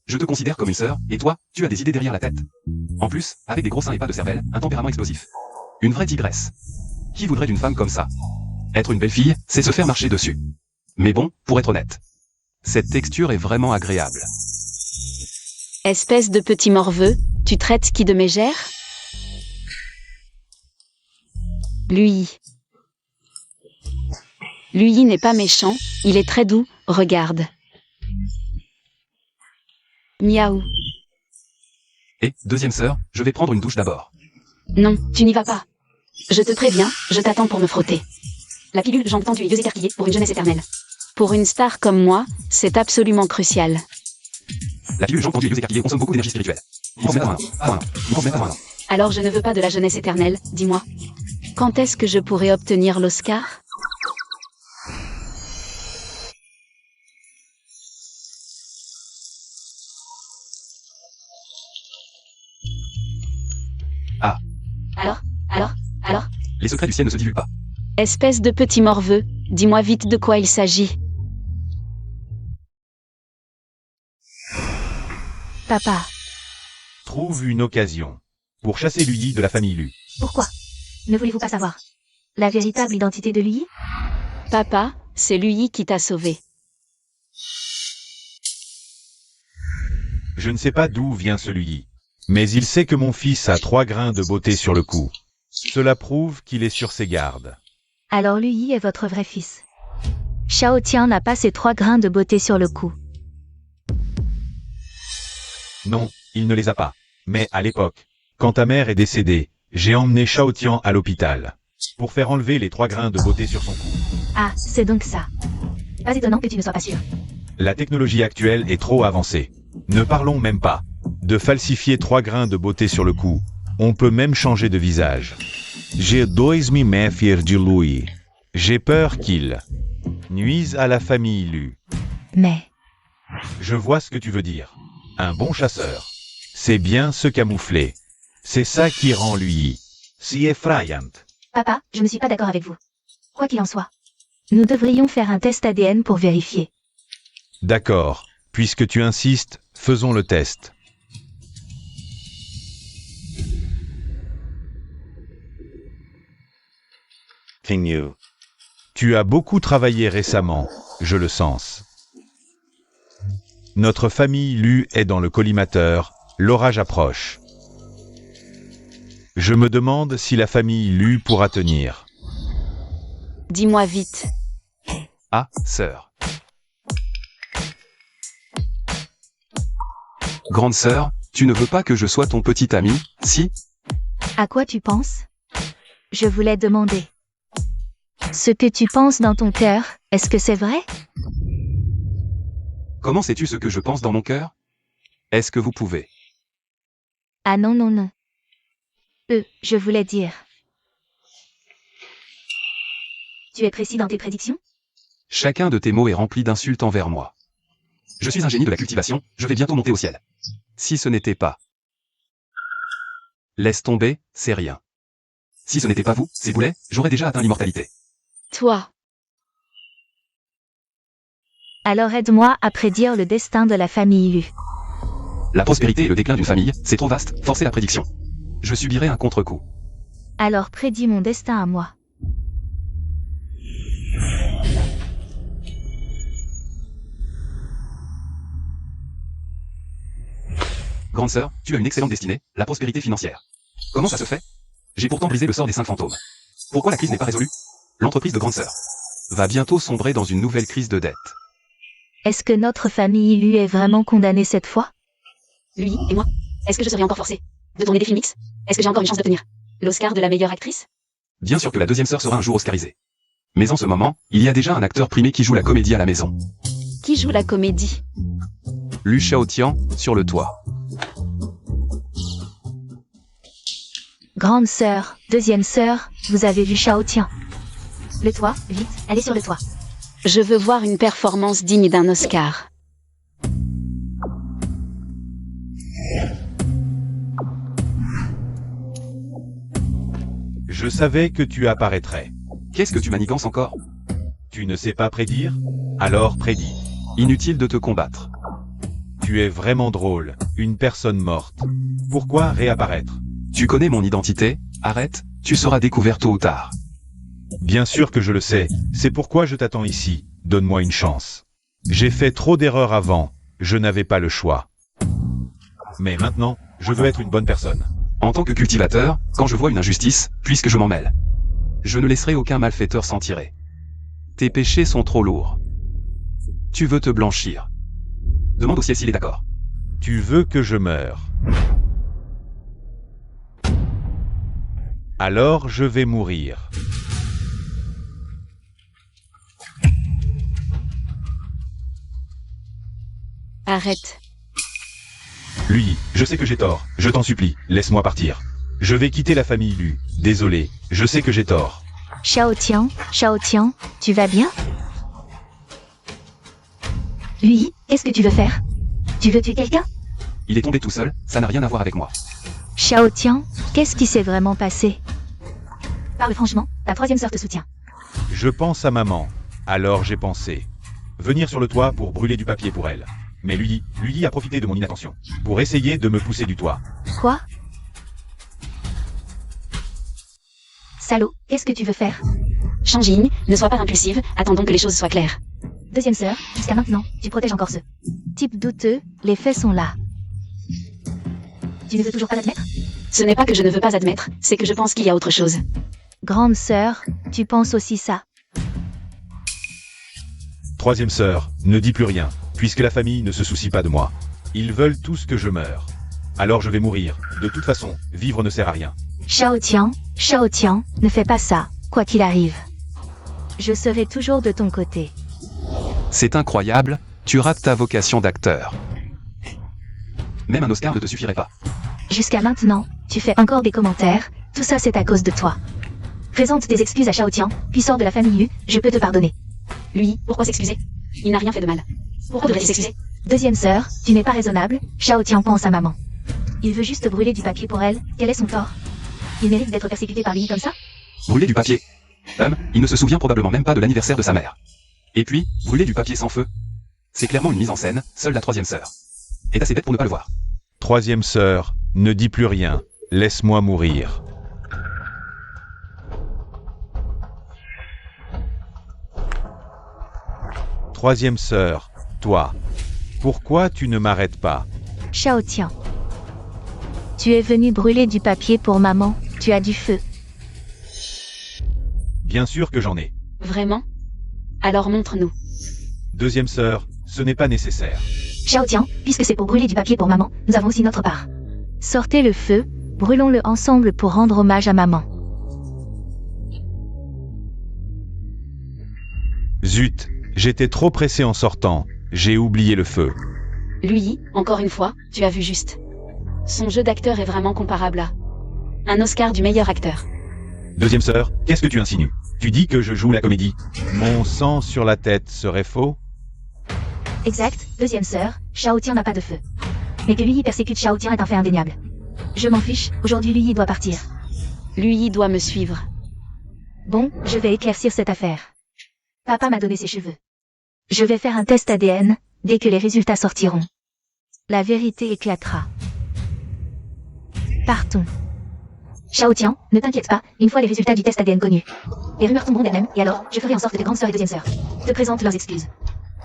Je te considère comme une sœur, et toi, tu as des idées derrière la tête. En plus, avec des gros seins et pas de cervelle, un tempérament explosif. Une vraie tigresse. Qui voudrait d'une femme comme ça? Être une belle fille, c'est se faire marcher dessus. Mais bon, pour être honnête, cette texture est vraiment agréable. Espèce de petit morveux, tu traites qui de mégère? Lui. Lui n'est pas méchant, il est très doux, regarde. Miaou. Et, deuxième sœur, je vais prendre une douche d'abord. Non, tu n'y vas pas. Je te préviens, je t'attends pour me frotter. La pilule jambes tendues et yeux écarquillés pour une jeunesse éternelle. Pour une star comme moi, c'est absolument crucial. La pilule jambes tendues et yeux écarquillés consomme beaucoup d'énergie spirituelle. Il faut se mettre à un an, pas un an. Il faut se mettre à un an. Alors je ne veux pas de la jeunesse éternelle, dis-moi. Quand est-ce que je pourrai obtenir l'Oscar? Ah. Alors? Les secrets du ciel ne se divulguent pas. Espèce de petit morveux, dis-moi vite de quoi il s'agit. Papa, Trouve une occasion pour chasser Lui de la famille Lu. pourquoi? Ne voulez-vous pas savoir la véritable identité de lui? Papa, c'est lui qui t'a sauvé. Je ne sais pas d'où vient celui, mais il sait que mon fils a 3 grains de beauté sur le cou. Cela prouve qu'il est sur ses gardes. Alors lui est votre vrai fils. Shao Tian n'a pas ces 3 grains de beauté sur le cou. Non, il ne les a pas. Mais à l'époque, quand ta mère est décédée, j'ai emmené Shao Tian à l'hôpital pour faire enlever les 3 grains de beauté sur son cou. Ah, c'est donc ça. Pas étonnant que tu ne sois pas sûr. La technologie actuelle est trop avancée. Ne parlons même pas de falsifier 3 grains de beauté sur le cou. On peut même changer de visage. J'ai 2 méfier de lui. J'ai peur qu'il nuise à la famille Lu. Mais, Je vois ce que tu veux dire. Un bon chasseur, c'est bien se camoufler. C'est ça qui rend lui si effrayant. papa, je ne suis pas d'accord avec vous. Quoi qu'il en soit, nous devrions faire un test ADN pour vérifier. D'accord, puisque tu insistes, faisons le test. Tu as beaucoup travaillé récemment, je le sens. Notre famille Lu est dans le collimateur, l'orage approche. Je me demande si la famille Lu pourra tenir. Dis-moi vite. Ah, sœur. Grande sœur, tu ne veux pas que je sois ton petit ami, si? À quoi tu penses? Je voulais demander. Ce que tu penses dans ton cœur, est-ce que c'est vrai? Comment sais-tu ce que je pense dans mon cœur? Est-ce que vous pouvez? Ah non, non, non. Je voulais dire. Tu es précis dans tes prédictions? Chacun de tes mots est rempli d'insultes envers moi. Je suis un génie de la cultivation, je vais bientôt monter au ciel. Si ce n'était pas. Laisse tomber, c'est rien. Si ce n'était pas vous, ces boulets, j'aurais déjà atteint l'immortalité. Toi. Alors aide-moi à prédire le destin de la famille Lu. La prospérité et le déclin d'une famille, c'est trop vaste, forcer la prédiction. Je subirai un contre-coup. Alors prédis mon destin à moi. Grande sœur, tu as une excellente destinée, la prospérité financière. Comment ça se fait? J'ai pourtant brisé le sort des 5 fantômes. Pourquoi la crise n'est pas résolue? L'entreprise de grande sœur va bientôt sombrer dans une nouvelle crise de dette. Est-ce que notre famille Lu est vraiment condamnée cette fois? Lui et moi. Est-ce que je serai encore forcée de tourner des films X? Est-ce que j'ai encore une chance d'obtenir l'Oscar de la meilleure actrice? Bien sûr que la deuxième sœur sera un jour oscarisée. Mais en ce moment, il y a déjà un acteur primé qui joue la comédie à la maison. Qui joue la comédie? Lu Shaotian, sur le toit. Grande sœur, deuxième sœur, vous avez vu Shao Tian. Le toit, vite, allez sur le toit. Je veux voir une performance digne d'un Oscar. Je savais que tu apparaîtrais. Qu'est-ce que tu manigances encore? Tu ne sais pas prédire? Alors prédis. Inutile de te combattre. Tu es vraiment drôle, une personne morte. Pourquoi réapparaître? Tu connais mon identité, arrête, tu seras découvert tôt ou tard. Bien sûr que je le sais, c'est pourquoi je t'attends ici, donne-moi une chance. J'ai fait trop d'erreurs avant, je n'avais pas le choix. Mais maintenant, je veux être une bonne personne. En tant que cultivateur, quand je vois une injustice, puisque je m'en mêle, je ne laisserai aucun malfaiteur s'en tirer. Tes péchés sont trop lourds. Tu veux te blanchir. Demande au ciel s'il est d'accord. Tu veux que je meure. Alors je vais mourir. Arrête. Lui, je sais que j'ai tort, je t'en supplie, laisse-moi partir. Je vais quitter la famille Lu, désolé, je sais que j'ai tort. Shao Tian, tu vas bien? Lui, qu'est-ce que tu veux faire? Tu veux tuer quelqu'un? Il est tombé tout seul, ça n'a rien à voir avec moi. Shao Tian, qu'est-ce qui s'est vraiment passé? Parle franchement, ta troisième sœur te soutient. Je pense à maman, alors j'ai pensé. Venir sur le toit pour brûler du papier pour elle. Mais lui a profité de mon inattention, pour essayer de me pousser du toit. Quoi? Salaud, qu'est-ce que tu veux faire? Shang-Jing, ne sois pas impulsive, attendons que les choses soient claires. Deuxième sœur, jusqu'à maintenant, tu protèges encore ce type douteux, les faits sont là. Tu ne veux toujours pas l'admettre? Ce n'est pas que je ne veux pas admettre, c'est que je pense qu'il y a autre chose. Grande sœur, tu penses aussi ça? Troisième sœur, ne dis plus rien, puisque la famille ne se soucie pas de moi. Ils veulent tous que je meure. Alors je vais mourir. De toute façon, vivre ne sert à rien. Shao Tian, ne fais pas ça, quoi qu'il arrive. Je serai toujours de ton côté. C'est incroyable, tu rates ta vocation d'acteur. Même un Oscar ne te suffirait pas. Jusqu'à maintenant, tu fais encore des commentaires, tout ça c'est à cause de toi. Présente tes excuses à Shao Tian, puis sors de la famille Yu, je peux te pardonner. Lui, pourquoi s'excuser? Il n'a rien fait de mal. Pourquoi devrait-il s'excuser? Deuxième sœur, tu n'es pas raisonnable, Shao Tian pense à maman. Il veut juste brûler du papier pour elle, quel est son tort? Il mérite d'être persécuté par lui comme ça? Brûler du papier. Il ne se souvient probablement même pas de l'anniversaire de sa mère. Et puis, brûler du papier sans feu. C'est clairement une mise en scène, seule la troisième sœur est assez bête pour ne pas le voir. Troisième sœur, ne dis plus rien, laisse-moi mourir. Troisième sœur, toi, pourquoi tu ne m'arrêtes pas? Shao Tian. Tu es venu brûler du papier pour maman, tu as du feu. Bien sûr que j'en ai. Vraiment? Alors montre-nous. Deuxième sœur, ce n'est pas nécessaire. Shao Tian, puisque c'est pour brûler du papier pour maman, nous avons aussi notre part. Sortez le feu, brûlons-le ensemble pour rendre hommage à maman. Zut, j'étais trop pressé en sortant, j'ai oublié le feu. Lui, encore une fois, tu as vu juste. Son jeu d'acteur est vraiment comparable à un Oscar du meilleur acteur. Deuxième sœur, qu'est-ce que tu insinues? Tu dis que je joue la comédie. Mon sang sur la tête serait faux? Exact, deuxième sœur, Shao Tian n'a pas de feu. Mais que Lui persécute Shao Tian est un fait indéniable. Je m'en fiche, aujourd'hui Lui doit partir. Lui doit me suivre. Bon, je vais éclaircir cette affaire. Papa m'a donné ses cheveux. Je vais faire un test ADN, dès que les résultats sortiront. La vérité éclatera. Partons. Shao Tian, ne t'inquiète pas, une fois les résultats du test ADN connus. Les rumeurs tomberont d'elles-mêmes, et alors, je ferai en sorte que grande sœur et deuxième sœur te présentent leurs excuses.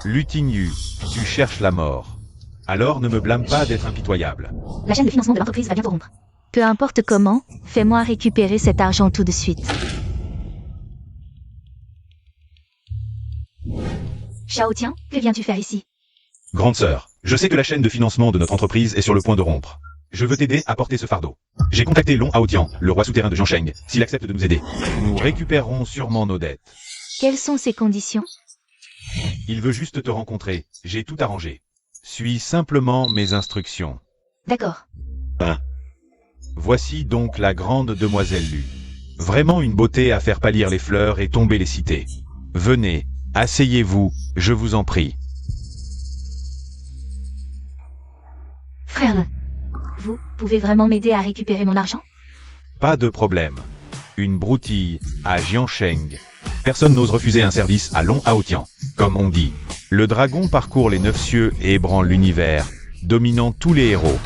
Lu Tingyu, tu cherches la mort. Alors ne me blâme pas d'être impitoyable. La chaîne de financement de l'entreprise va bientôt rompre. Peu importe comment, fais-moi récupérer cet argent tout de suite. Shao Tian, que viens-tu faire ici? Grande sœur, je sais que la chaîne de financement de notre entreprise est sur le point de rompre. Je veux t'aider à porter ce fardeau. J'ai contacté Long Haotian, le roi souterrain de Jiansheng, s'il accepte de nous aider. Nous récupérerons sûrement nos dettes. Quelles sont ces conditions? Il veut juste te rencontrer, j'ai tout arrangé. Suis simplement mes instructions. D'accord. Voici donc la grande demoiselle Lu. Vraiment une beauté à faire pâlir les fleurs et tomber les cités. Venez, asseyez-vous, je vous en prie. Frère, vous pouvez vraiment m'aider à récupérer mon argent? Pas de problème. Une broutille à Jiansheng. Personne n'ose refuser un service à Long Haotian. Comme on dit, le dragon parcourt les 9 cieux et ébranle l'univers, dominant tous les héros.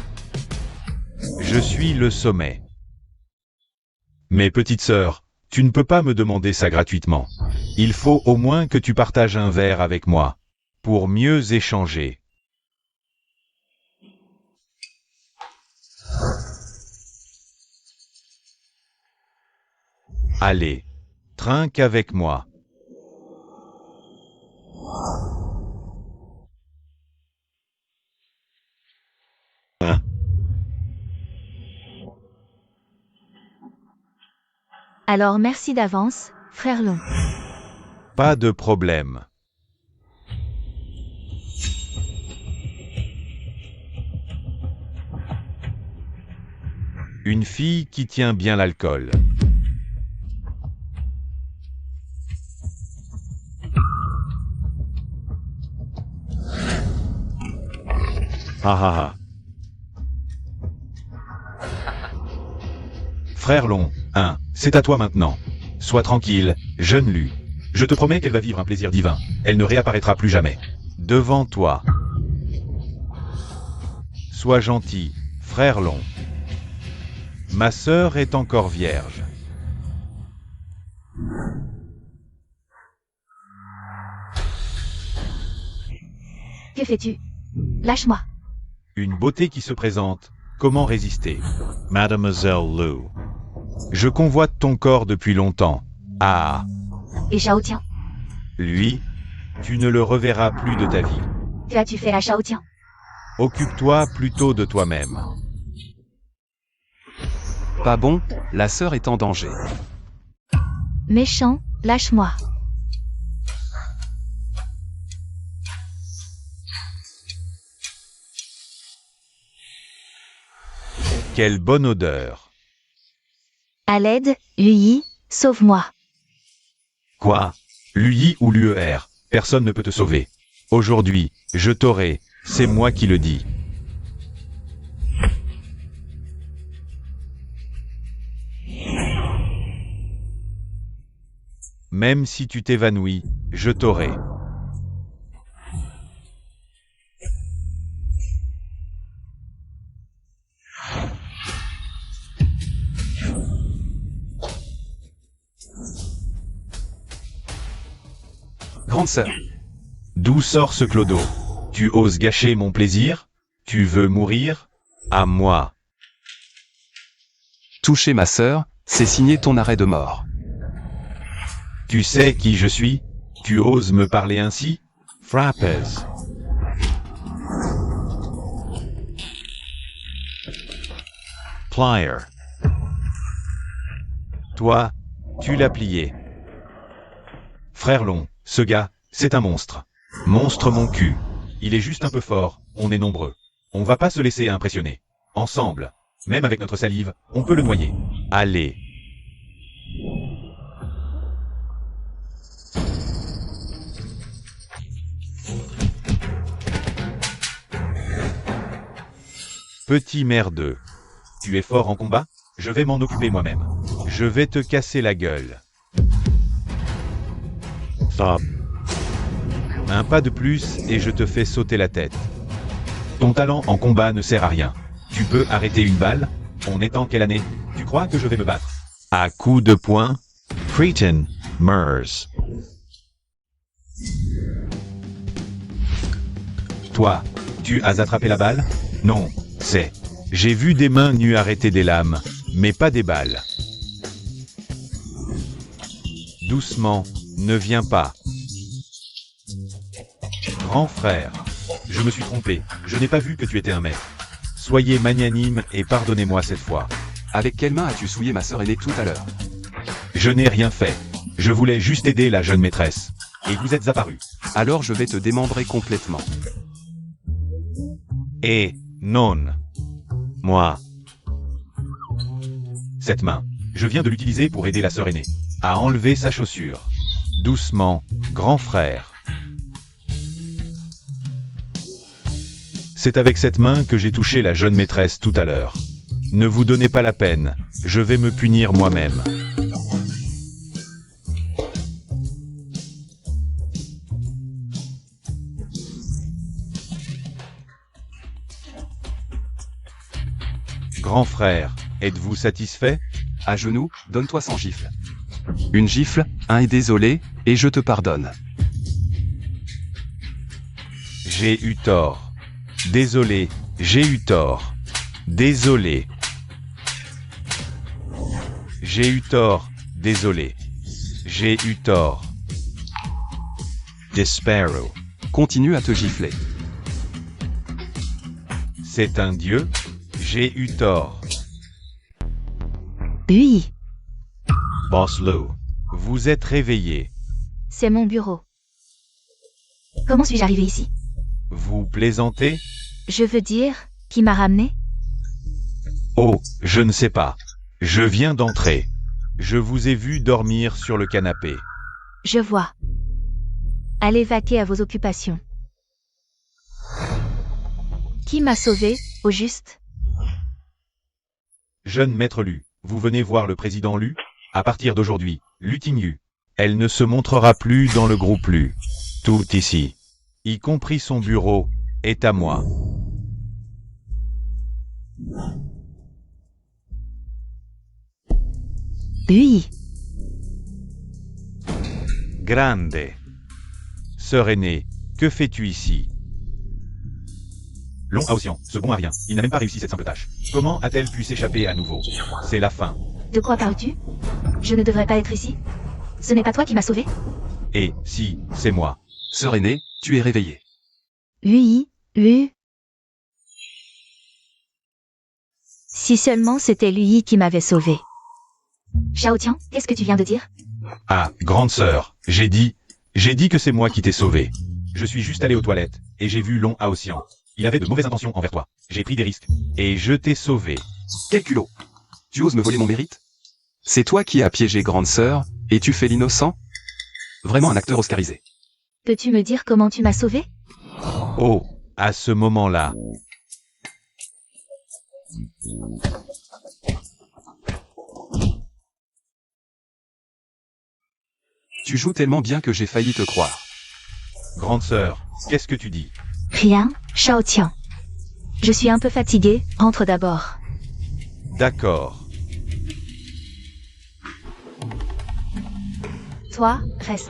Je suis le sommet. Mais petite sœur, tu ne peux pas me demander ça gratuitement. Il faut au moins que tu partages un verre avec moi, pour mieux échanger. Allez, trinque avec moi. Alors merci d'avance, frère Long. Pas de problème. Une fille qui tient bien l'alcool. Ah ah ah. Frère Long, c'est à toi maintenant. Sois tranquille, jeune Lu. Je te promets qu'elle va vivre un plaisir divin. Elle ne réapparaîtra plus jamais. Devant toi. Sois gentil, frère Long. Ma sœur est encore vierge. Que fais-tu? Lâche-moi. Une beauté qui se présente. Comment résister? Mademoiselle Lu. Je convoite ton corps depuis longtemps. Ah. Et Shaotian? Lui, tu ne le reverras plus de ta vie. Que as-tu fait à Shaotian? Occupe-toi plutôt de toi-même. Pas bon, la sœur est en danger. Méchant, lâche-moi. Quelle bonne odeur. À l'aide, Yi, sauve-moi. Quoi? L'UI ou l'UER, personne ne peut te sauver. Aujourd'hui, je t'aurai, c'est moi qui le dis. Même si tu t'évanouis, je t'aurai. Grande sœur, D'où sort ce clodo? Tu oses gâcher mon plaisir? Tu veux mourir? À moi. toucher ma sœur, c'est signer ton arrêt de mort. Tu sais qui je suis? Tu oses me parler ainsi? Frappes. Plier. Toi, tu l'as plié. Frère Long, ce gars, c'est un monstre. Monstre mon cul. Il est juste un peu fort, on est nombreux. On va pas se laisser impressionner. Ensemble, même avec notre salive, on peut le noyer. Allez. Petit merdeux. Tu es fort en combat? Je vais m'en occuper moi-même. Je vais te casser la gueule. Stop. Un pas de plus et je te fais sauter la tête. Ton talent en combat ne sert à rien. Tu peux arrêter une balle? On est en quelle année? Tu crois que je vais me battre? À coups de poing? Cretin, Mers. Toi, tu as attrapé la balle? Non, c'est... J'ai vu des mains nues arrêter des lames, mais pas des balles. Doucement, ne viens pas. Grand frère, je me suis trompé, je n'ai pas vu que tu étais un maître. Soyez magnanime et pardonnez-moi cette fois. Avec quelle main as-tu souillé ma sœur aînée tout à l'heure? Je n'ai rien fait. Je voulais juste aider la jeune maîtresse. Et vous êtes apparu. Alors je vais te démembrer complètement. Et non. Moi. Cette main, je viens de l'utiliser pour aider la sœur aînée à enlever sa chaussure. Doucement, grand frère. C'est avec cette main que j'ai touché la jeune maîtresse tout à l'heure. Ne vous donnez pas la peine, je vais me punir moi-même. Grand frère, êtes-vous satisfait? À genoux, donne-toi 100 gifles. Une gifle, un et désolé, et je te pardonne. J'ai eu tort. Désolé, j'ai eu tort. Désolé. J'ai eu tort, désolé. J'ai eu tort. Despero. Continue à te gifler. C'est un dieu? J'ai eu tort. Oui, Boslo. Vous êtes réveillé. c'est mon bureau. Comment suis-je arrivé ici? Vous plaisantez? Je veux dire, qui m'a ramené? Oh, je ne sais pas. Je viens d'entrer. Je vous ai vu dormir sur le canapé. Je vois. Allez vaquer à vos occupations. Qui m'a sauvé, au juste? Jeune maître Lu, vous venez voir le président Lu? À partir d'aujourd'hui, Lutignu. Elle ne se montrera plus dans le groupe Lu. Tout ici, y compris son bureau, est à moi. Oui, Grande. Sœur aînée, que fais-tu ici? Long Aotian, ce bon Arien, il n'a même pas réussi cette simple tâche. Comment a-t-elle pu s'échapper à nouveau? C'est la fin. de quoi parles-tu? Je ne devrais pas être ici. Ce n'est pas toi qui m'as sauvé? Et, si, c'est moi. Sœur aînée, tu es réveillée. Oui, oui. Si seulement c'était lui qui m'avait sauvé. Xiao Tian, qu'est-ce que tu viens de dire? Ah, grande sœur, j'ai dit que c'est moi qui t'ai sauvé. Je suis juste allé aux toilettes, et j'ai vu Long Aotian. Il avait de mauvaises intentions envers toi. J'ai pris des risques, et je t'ai sauvé. Quel culot! Tu oses me voler mon mérite? C'est toi qui as piégé grande sœur, et tu fais l'innocent? Vraiment un acteur oscarisé. Peux-tu me dire comment tu m'as sauvé? Oh, à ce moment-là. Tu joues tellement bien que j'ai failli te croire. Grande sœur, qu'est-ce que tu dis? Rien, Xiao Tian. Je suis un peu fatiguée, rentre d'abord. D'accord. Toi, reste.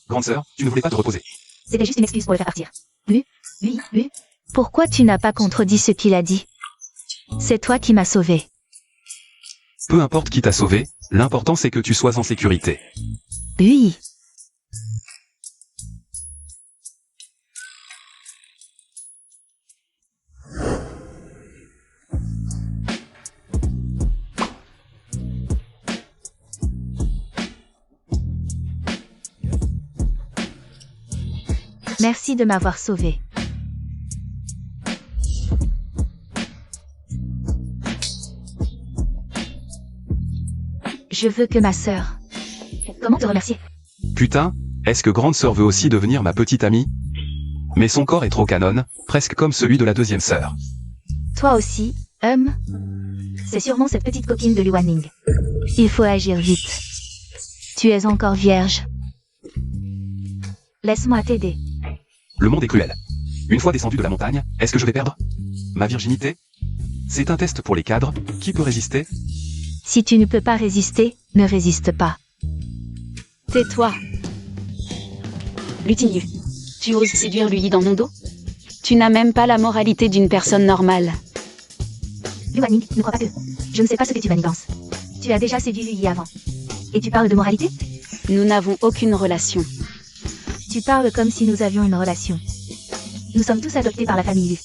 Grande sœur, tu ne voulais pas te reposer. C'était juste une excuse pour le faire partir. Oui, oui, oui. Pourquoi tu n'as pas contredit ce qu'il a dit? C'est toi qui m'as sauvé. Peu importe qui t'a sauvé, l'important c'est que tu sois en sécurité. Oui. Merci de m'avoir sauvé. Je veux que ma sœur. Comment te remercier? Putain, est-ce que grande sœur veut aussi devenir ma petite amie? Mais son corps est trop canon, presque comme celui de la deuxième sœur. Toi aussi, c'est sûrement cette petite copine de Luaning. Il faut agir vite. Tu es encore vierge. Laisse-moi t'aider. Le monde est cruel. Une fois descendu de la montagne, est-ce que je vais perdre ma virginité? C'est un test pour les cadres, qui peut résister? Si tu ne peux pas résister, ne résiste pas. Tais-toi. Lutignu. Tu oses séduire Lui dans mon dos? Tu n'as même pas la moralité d'une personne normale. Luaning, ne crois pas que... Je ne sais pas ce que tu manigances. Tu as déjà séduit Lui avant. Et tu parles de moralité? Nous n'avons aucune relation. Tu parles comme si nous avions une relation. Nous sommes tous adoptés par la famille Lu.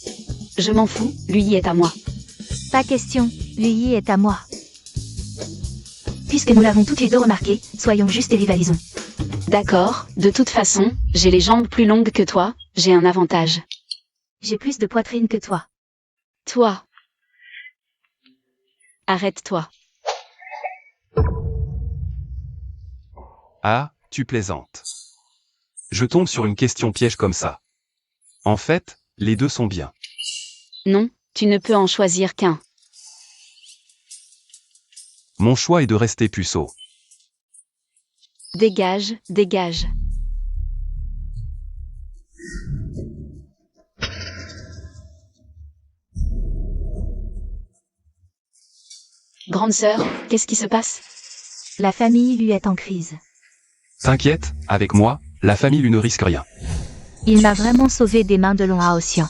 Je m'en fous, Lui est à moi. Pas question, Lui est à moi. Puisque nous l'avons toutes les deux remarqué, soyons justes et rivalisons. D'accord, de toute façon, j'ai les jambes plus longues que toi, j'ai un avantage. J'ai plus de poitrine que toi. Toi. Arrête-toi. Ah, tu plaisantes. Je tombe sur une question piège comme ça. En fait, les deux sont bien. Non, tu ne peux en choisir qu'un. Mon choix est de rester puceau. Dégage, dégage. Grande sœur, qu'est-ce qui se passe? La famille lui est en crise. T'inquiète, avec moi, la famille lui ne risque rien. Il m'a vraiment sauvé des mains de Long Haotian.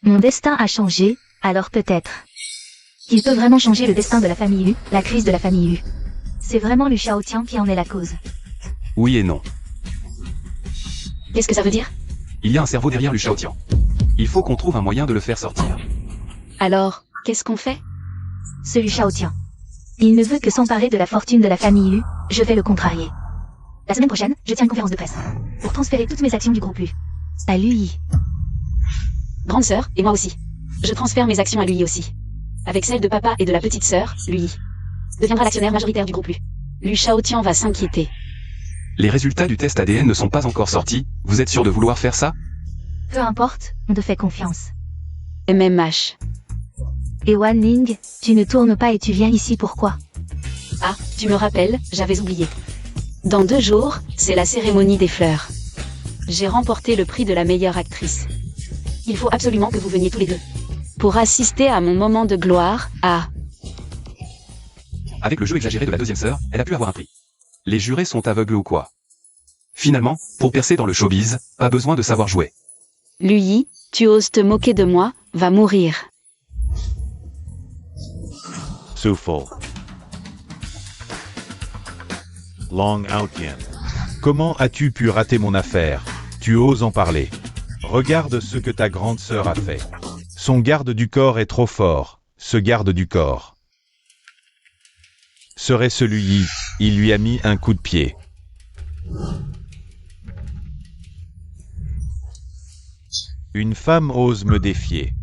Mon destin a changé, alors peut-être. Il peut vraiment changer le destin de la famille Lu, la crise de la famille Lu. C'est vraiment Lu Shaotian qui en est la cause. Oui et non. Qu'est-ce que ça veut dire? Il y a un cerveau derrière Lu Shaotian. Il faut qu'on trouve un moyen de le faire sortir. Alors, qu'est-ce qu'on fait? Ce Lu Shaotian. Il ne veut que s'emparer de la fortune de la famille Lu, je vais le contrarier. La semaine prochaine, je tiens une conférence de presse. Pour transférer toutes mes actions du groupe Lu. À lui. Grande sœur, et moi aussi. Je transfère mes actions à lui aussi. Avec celles de papa et de la petite sœur, lui deviendra l'actionnaire majoritaire du groupe Lu. Lu Shaotian va s'inquiéter. Les résultats du test ADN ne sont pas encore sortis, vous êtes sûr de vouloir faire ça? Peu importe, on te fait confiance. MMH. Et Wan Ning, tu ne tournes pas et tu viens ici pourquoi? Ah, tu me rappelles, j'avais oublié. Dans 2 jours, c'est la cérémonie des fleurs. J'ai remporté le prix de la meilleure actrice. Il faut absolument que vous veniez tous les deux. Pour assister à mon moment de gloire, Avec le jeu exagéré de la deuxième sœur, elle a pu avoir un prix. Les jurés sont aveugles ou quoi? Finalement, pour percer dans le showbiz, pas besoin de savoir jouer. Lui, tu oses te moquer de moi, va mourir. Sufol. Long Haotian. Comment as-tu pu rater mon affaire? Tu oses en parler. Regarde ce que ta grande sœur a fait. Son garde du corps est trop fort, ce garde du corps. Serait celui-ci, il lui a mis un coup de pied. Une femme ose me défier.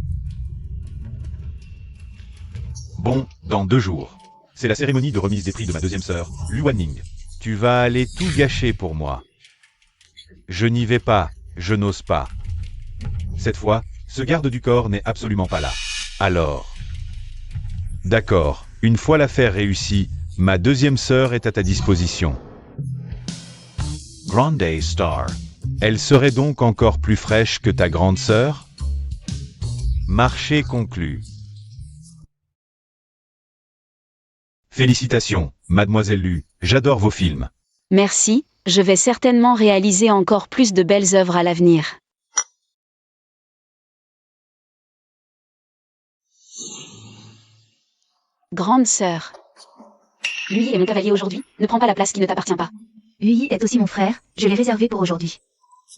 Bon, dans 2 jours. C'est la cérémonie de remise des prix de ma deuxième sœur, Lu Wanning. Tu vas aller tout gâcher pour moi. Je n'y vais pas, je n'ose pas. Cette fois, ce garde du corps n'est absolument pas là. Alors. D'accord, une fois l'affaire réussie, ma deuxième sœur est à ta disposition. Grande Star. Elle serait donc encore plus fraîche que ta grande sœur? Marché conclu. Félicitations, mademoiselle Lu, j'adore vos films. Merci, je vais certainement réaliser encore plus de belles œuvres à l'avenir. Grande sœur. Lui est mon cavalier aujourd'hui, ne prends pas la place qui ne t'appartient pas. Lui est aussi mon frère, je l'ai réservé pour aujourd'hui.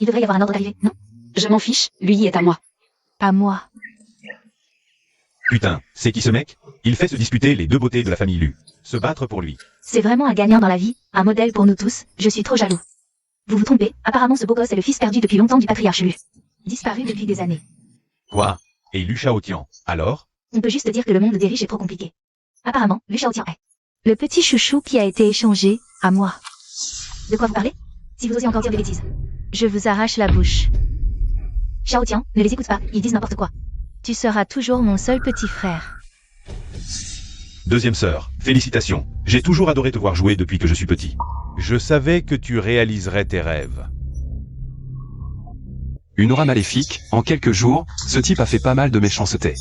Il devrait y avoir un ordre d'arrivée, non? Je m'en fiche, lui est à moi. À moi. Putain, c'est qui ce mec? Il fait se disputer les 2 beautés de la famille Lu. Se battre pour lui. C'est vraiment un gagnant dans la vie, un modèle pour nous tous, je suis trop jaloux. Vous vous trompez, apparemment ce beau gosse est le fils perdu depuis longtemps du patriarche Lu. Disparu depuis des années. Quoi? Et Lu Shaotian, alors? On peut juste dire que le monde des riches est trop compliqué. Apparemment, Lu Shaotian est le petit chouchou qui a été échangé, à moi. De quoi vous parlez? Si vous osez encore dire des bêtises. Je vous arrache la bouche. Shaotian, ne les écoute pas, ils disent n'importe quoi. Tu seras toujours mon seul petit frère. Deuxième sœur, félicitations. J'ai toujours adoré te voir jouer depuis que je suis petit. Je savais que tu réaliserais tes rêves. Une aura maléfique, en quelques jours, ce type a fait pas mal de méchanceté.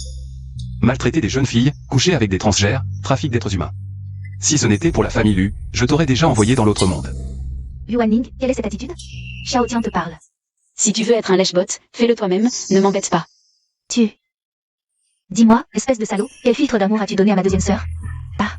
Maltraiter des jeunes filles, coucher avec des transgères, trafic d'êtres humains. Si ce n'était pour la famille Lu, je t'aurais déjà envoyé dans l'autre monde. Lu Wanning, quelle est cette attitude? Shaotian te parle. Si tu veux être un lèche-bot, fais-le toi-même, ne m'embête pas. Tu. Dis-moi, espèce de salaud, quel filtre d'amour as-tu donné à ma deuxième sœur? Pas.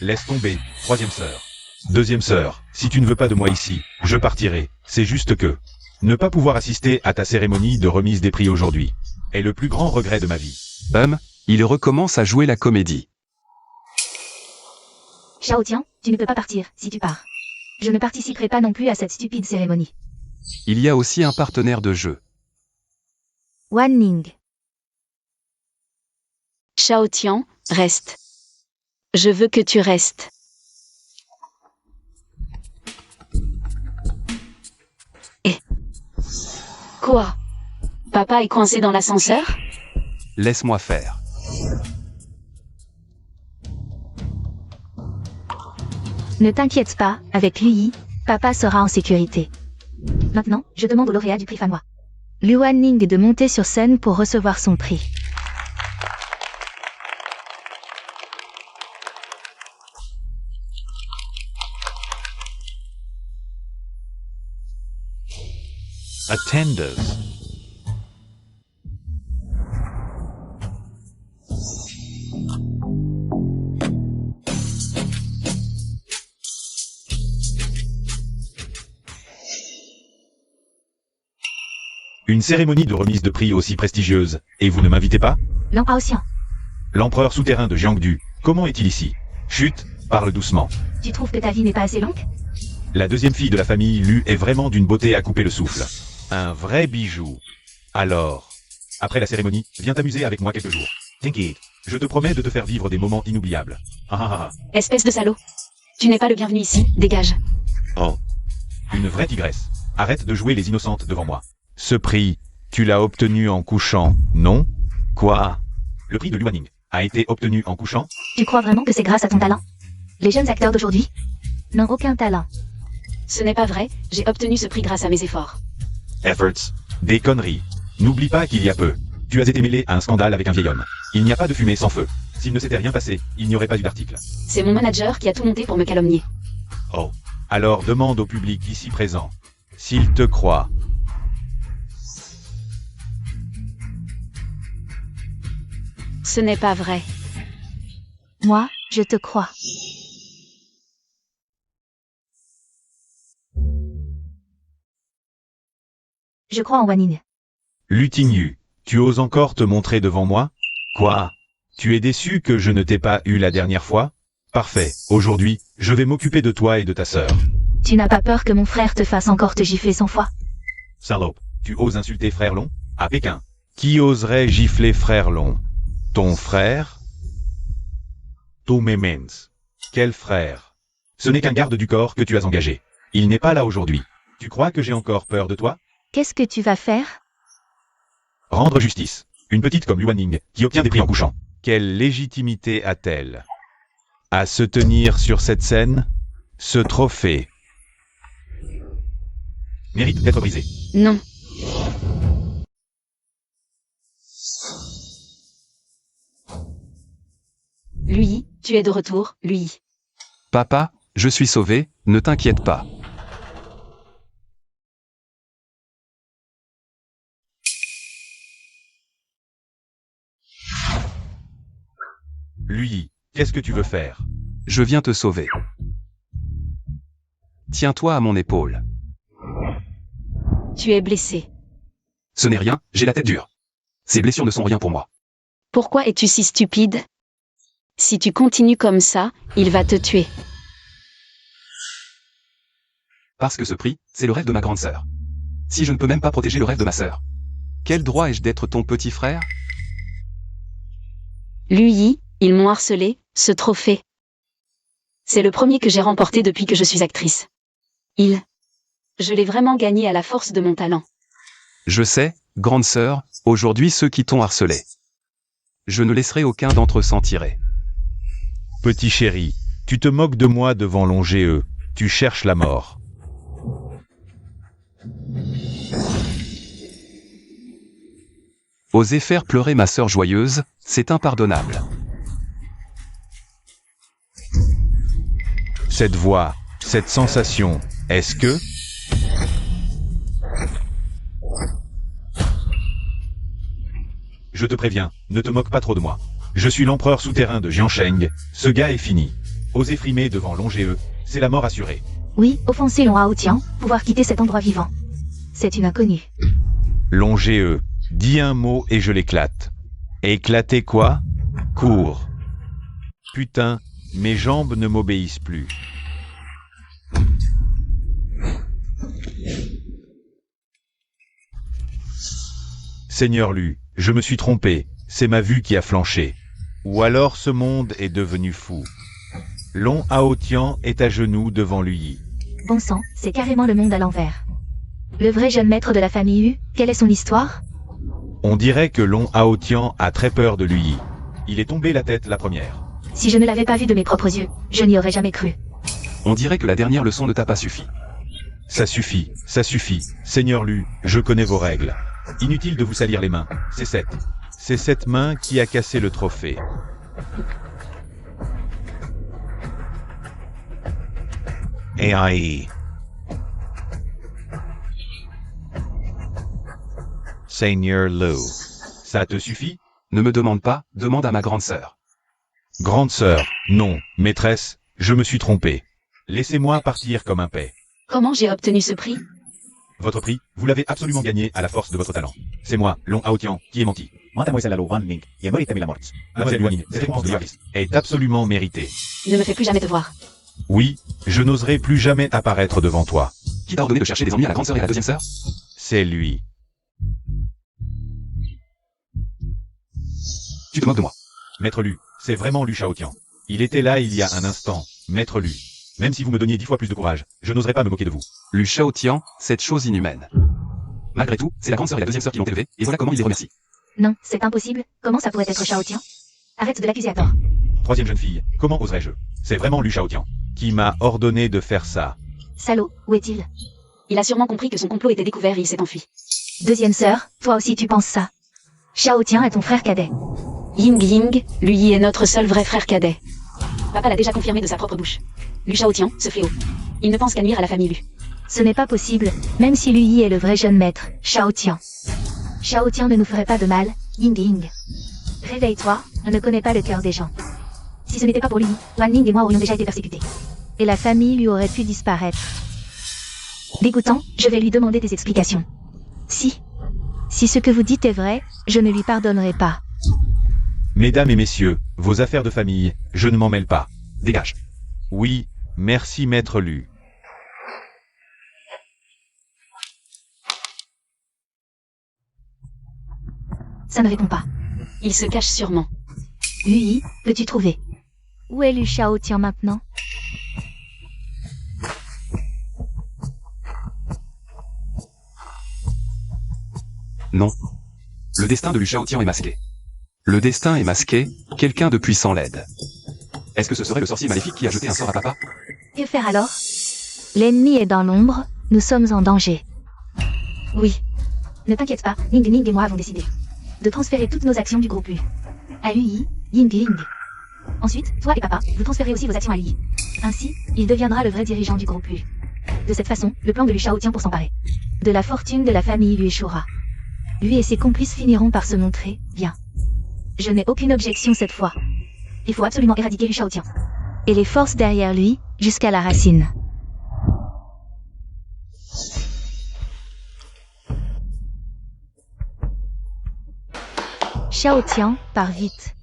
Laisse tomber, troisième sœur. Deuxième sœur, si tu ne veux pas de moi ici, je partirai. C'est juste que ne pas pouvoir assister à ta cérémonie de remise des prix aujourd'hui est le plus grand regret de ma vie. Il recommence à jouer la comédie. Shaotian, tu ne peux pas partir, si tu pars. Je ne participerai pas non plus à cette stupide cérémonie. Il y a aussi un partenaire de jeu. Wanning. Shaotian, reste. Je veux que tu restes. Et... Quoi? Papa est coincé dans l'ascenseur? Laisse-moi faire. Ne t'inquiète pas, avec lui, papa sera en sécurité. Maintenant, je demande au lauréat du prix Fanwa, Lu Wanning, de monter sur scène pour recevoir son prix. Attenders. Une cérémonie de remise de prix aussi prestigieuse, et vous ne m'invitez pas? Non, Aotian. L'empereur souterrain de Jiangdu, comment est-il ici? Chut, parle doucement. Tu trouves que ta vie n'est pas assez longue? La deuxième fille de la famille Lu est vraiment d'une beauté à couper le souffle. Un vrai bijou. Alors, après la cérémonie, viens t'amuser avec moi quelques jours. T'inquiète, je te promets de te faire vivre des moments inoubliables. Ah ah ah. Espèce de salaud. Tu n'es pas le bienvenu ici, dégage. Oh. Une vraie tigresse. Arrête de jouer les innocentes devant moi. Ce prix, tu l'as obtenu en couchant, non? Quoi? Le prix de Luaning a été obtenu en couchant? Tu crois vraiment que c'est grâce à ton talent? Les jeunes acteurs d'aujourd'hui n'ont aucun talent. Ce n'est pas vrai, j'ai obtenu ce prix grâce à mes efforts. Efforts. Des conneries. N'oublie pas qu'il y a peu. Tu as été mêlé à un scandale avec un vieil homme. Il n'y a pas de fumée sans feu. S'il ne s'était rien passé, il n'y aurait pas eu d'article. C'est mon manager qui a tout monté pour me calomnier. Oh. Alors demande au public ici présent s'il te croit. Ce n'est pas vrai. Moi, je te crois. Je crois en Waning. Lutignu, tu oses encore te montrer devant moi? Quoi? Tu es déçu que je ne t'ai pas eu la dernière fois? Parfait, aujourd'hui, je vais m'occuper de toi et de ta sœur. Tu n'as pas peur que mon frère te fasse encore te gifler 100 fois? Salope, tu oses insulter Frère Long? À Pékin. Qui oserait gifler Frère Long? Ton frère? Tomemens. Quel frère? Ce n'est qu'un garde du corps que tu as engagé. Il n'est pas là aujourd'hui. Tu crois que j'ai encore peur de toi? Qu'est-ce que tu vas faire? Rendre justice. Une petite comme Luaning, qui obtient des prix en couchant. Quelle légitimité a-t-elle à se tenir sur cette scène? Ce trophée mérite d'être brisé. Non. Lui, tu es de retour, lui. Papa, je suis sauvé, ne t'inquiète pas. Lui, qu'est-ce que tu veux faire? Je viens te sauver. Tiens-toi à mon épaule. Tu es blessé. Ce n'est rien, j'ai la tête dure. Ces blessures ne sont rien pour moi. Pourquoi es-tu si stupide? Si tu continues comme ça, il va te tuer. Parce que ce prix, c'est le rêve de ma grande sœur. Si je ne peux même pas protéger le rêve de ma sœur, quel droit ai-je d'être ton petit frère? Lui, ils m'ont harcelé, ce trophée. C'est le premier que j'ai remporté depuis que je suis actrice. Je l'ai vraiment gagné à la force de mon talent. Je sais, grande sœur, aujourd'hui ceux qui t'ont harcelé. Je ne laisserai aucun d'entre eux s'en tirer. Petit chéri, tu te moques de moi devant Longéeux. Tu cherches la mort. Oser faire pleurer ma sœur joyeuse, c'est impardonnable. Cette voix, cette sensation, est-ce que... Je te préviens, ne te moque pas trop de moi. Je suis l'empereur souterrain de Jiansheng, ce gars est fini. Oser frimer devant Longéeux, c'est la mort assurée. Oui, offenser Long Haotian, pouvoir quitter cet endroit vivant. C'est une inconnue. Longéeux, dis un mot et je l'éclate. Éclater quoi? Cours. Putain, mes jambes ne m'obéissent plus. Seigneur Lu, je me suis trompé, c'est ma vue qui a flanché. Ou alors ce monde est devenu fou. Long Haotian est à genoux devant lui. Bon sang, c'est carrément le monde à l'envers. Le vrai jeune maître de la famille U, quelle est son histoire? On dirait que Long Haotian a très peur de lui. Il est tombé la tête la première. Si je ne l'avais pas vu de mes propres yeux, je n'y aurais jamais cru. On dirait que la dernière leçon ne t'a pas suffi. Ça suffit, ça suffit. Seigneur Lu, je connais vos règles. Inutile de vous salir les mains. C'est cette main qui a cassé le trophée. AI. Seigneur Lu. Ça te suffit? Ne me demande pas, demande à ma grande sœur. Grande sœur, non, maîtresse, je me suis trompé. Laissez-moi partir comme un paix. Comment j'ai obtenu ce prix? Votre prix, vous l'avez absolument gagné à la force de votre talent. C'est moi, Long Haotian, qui ai menti. Mademoiselle Wanning, cette récompense de Yaris est absolument méritée. Ne me fais plus jamais te voir. Oui, je n'oserai plus jamais apparaître devant toi. Qui t'a ordonné de chercher des ennuis à la grande sœur et à la deuxième sœur? C'est lui. Tu te moques de moi. Maître Lu, c'est vraiment Lu Shaotian. Il était là il y a un instant, Maître Lu. Même si vous me donniez 10 fois plus de courage, je n'oserais pas me moquer de vous. Lu Shaotian, cette chose inhumaine. Malgré tout, c'est la grande sœur et la deuxième sœur qui l'ont élevé, et voilà comment il les remercie. Non, c'est impossible. Comment ça pourrait être Shaotian? Arrête de l'accuser à tort. Troisième jeune fille, comment oserais-je? C'est vraiment Lu Shaotian qui m'a ordonné de faire ça. Salaud, où est-il? Il a sûrement compris que son complot était découvert et il s'est enfui. Deuxième sœur, toi aussi tu penses ça. Shaotian est ton frère cadet. Ying Ying, lui est notre seul vrai frère cadet. Papa l'a déjà confirmé de sa propre bouche. Lu Shaotian, ce fléau. Il ne pense qu'à nuire à la famille Lu. Ce n'est pas possible, même si Lu Yi est le vrai jeune maître, Shaotian. Shaotian ne nous ferait pas de mal, Ying Ying. Réveille-toi, on ne connaît pas le cœur des gens. Si ce n'était pas pour lui, Wan Ning et moi aurions déjà été persécutés. Et la famille lui aurait pu disparaître. Dégoûtant, je vais lui demander des explications. Si ce que vous dites est vrai, je ne lui pardonnerai pas. Mesdames et messieurs, vos affaires de famille, je ne m'en mêle pas. Dégage. Oui, merci Maître Lu. Ça ne répond pas. Il se cache sûrement. Lu Yi, peux-tu trouver? Où est Lu Shaotian maintenant? Non. Le destin de Lu Shaotian est masqué. Le destin est masqué, quelqu'un de puissant l'aide. Est-ce que ce serait le sorcier maléfique qui a jeté un sort à papa? Que faire alors? L'ennemi est dans l'ombre, nous sommes en danger. Oui. Ne t'inquiète pas, Ning Ning et moi avons décidé de transférer toutes nos actions du groupe U à Lu Yi, Ying Ying. Ensuite, toi et papa, vous transférez aussi vos actions à Lu Yi. Ainsi, il deviendra le vrai dirigeant du groupe U. De cette façon, le plan de Lu Shaotian pour s'emparer de la fortune de la famille lui échouera. Lui et ses complices finiront par se montrer bien. Je n'ai aucune objection cette fois. Il faut absolument éradiquer Lu Shaotian. Et les forces derrière lui, jusqu'à la racine. Shaotian, pars vite.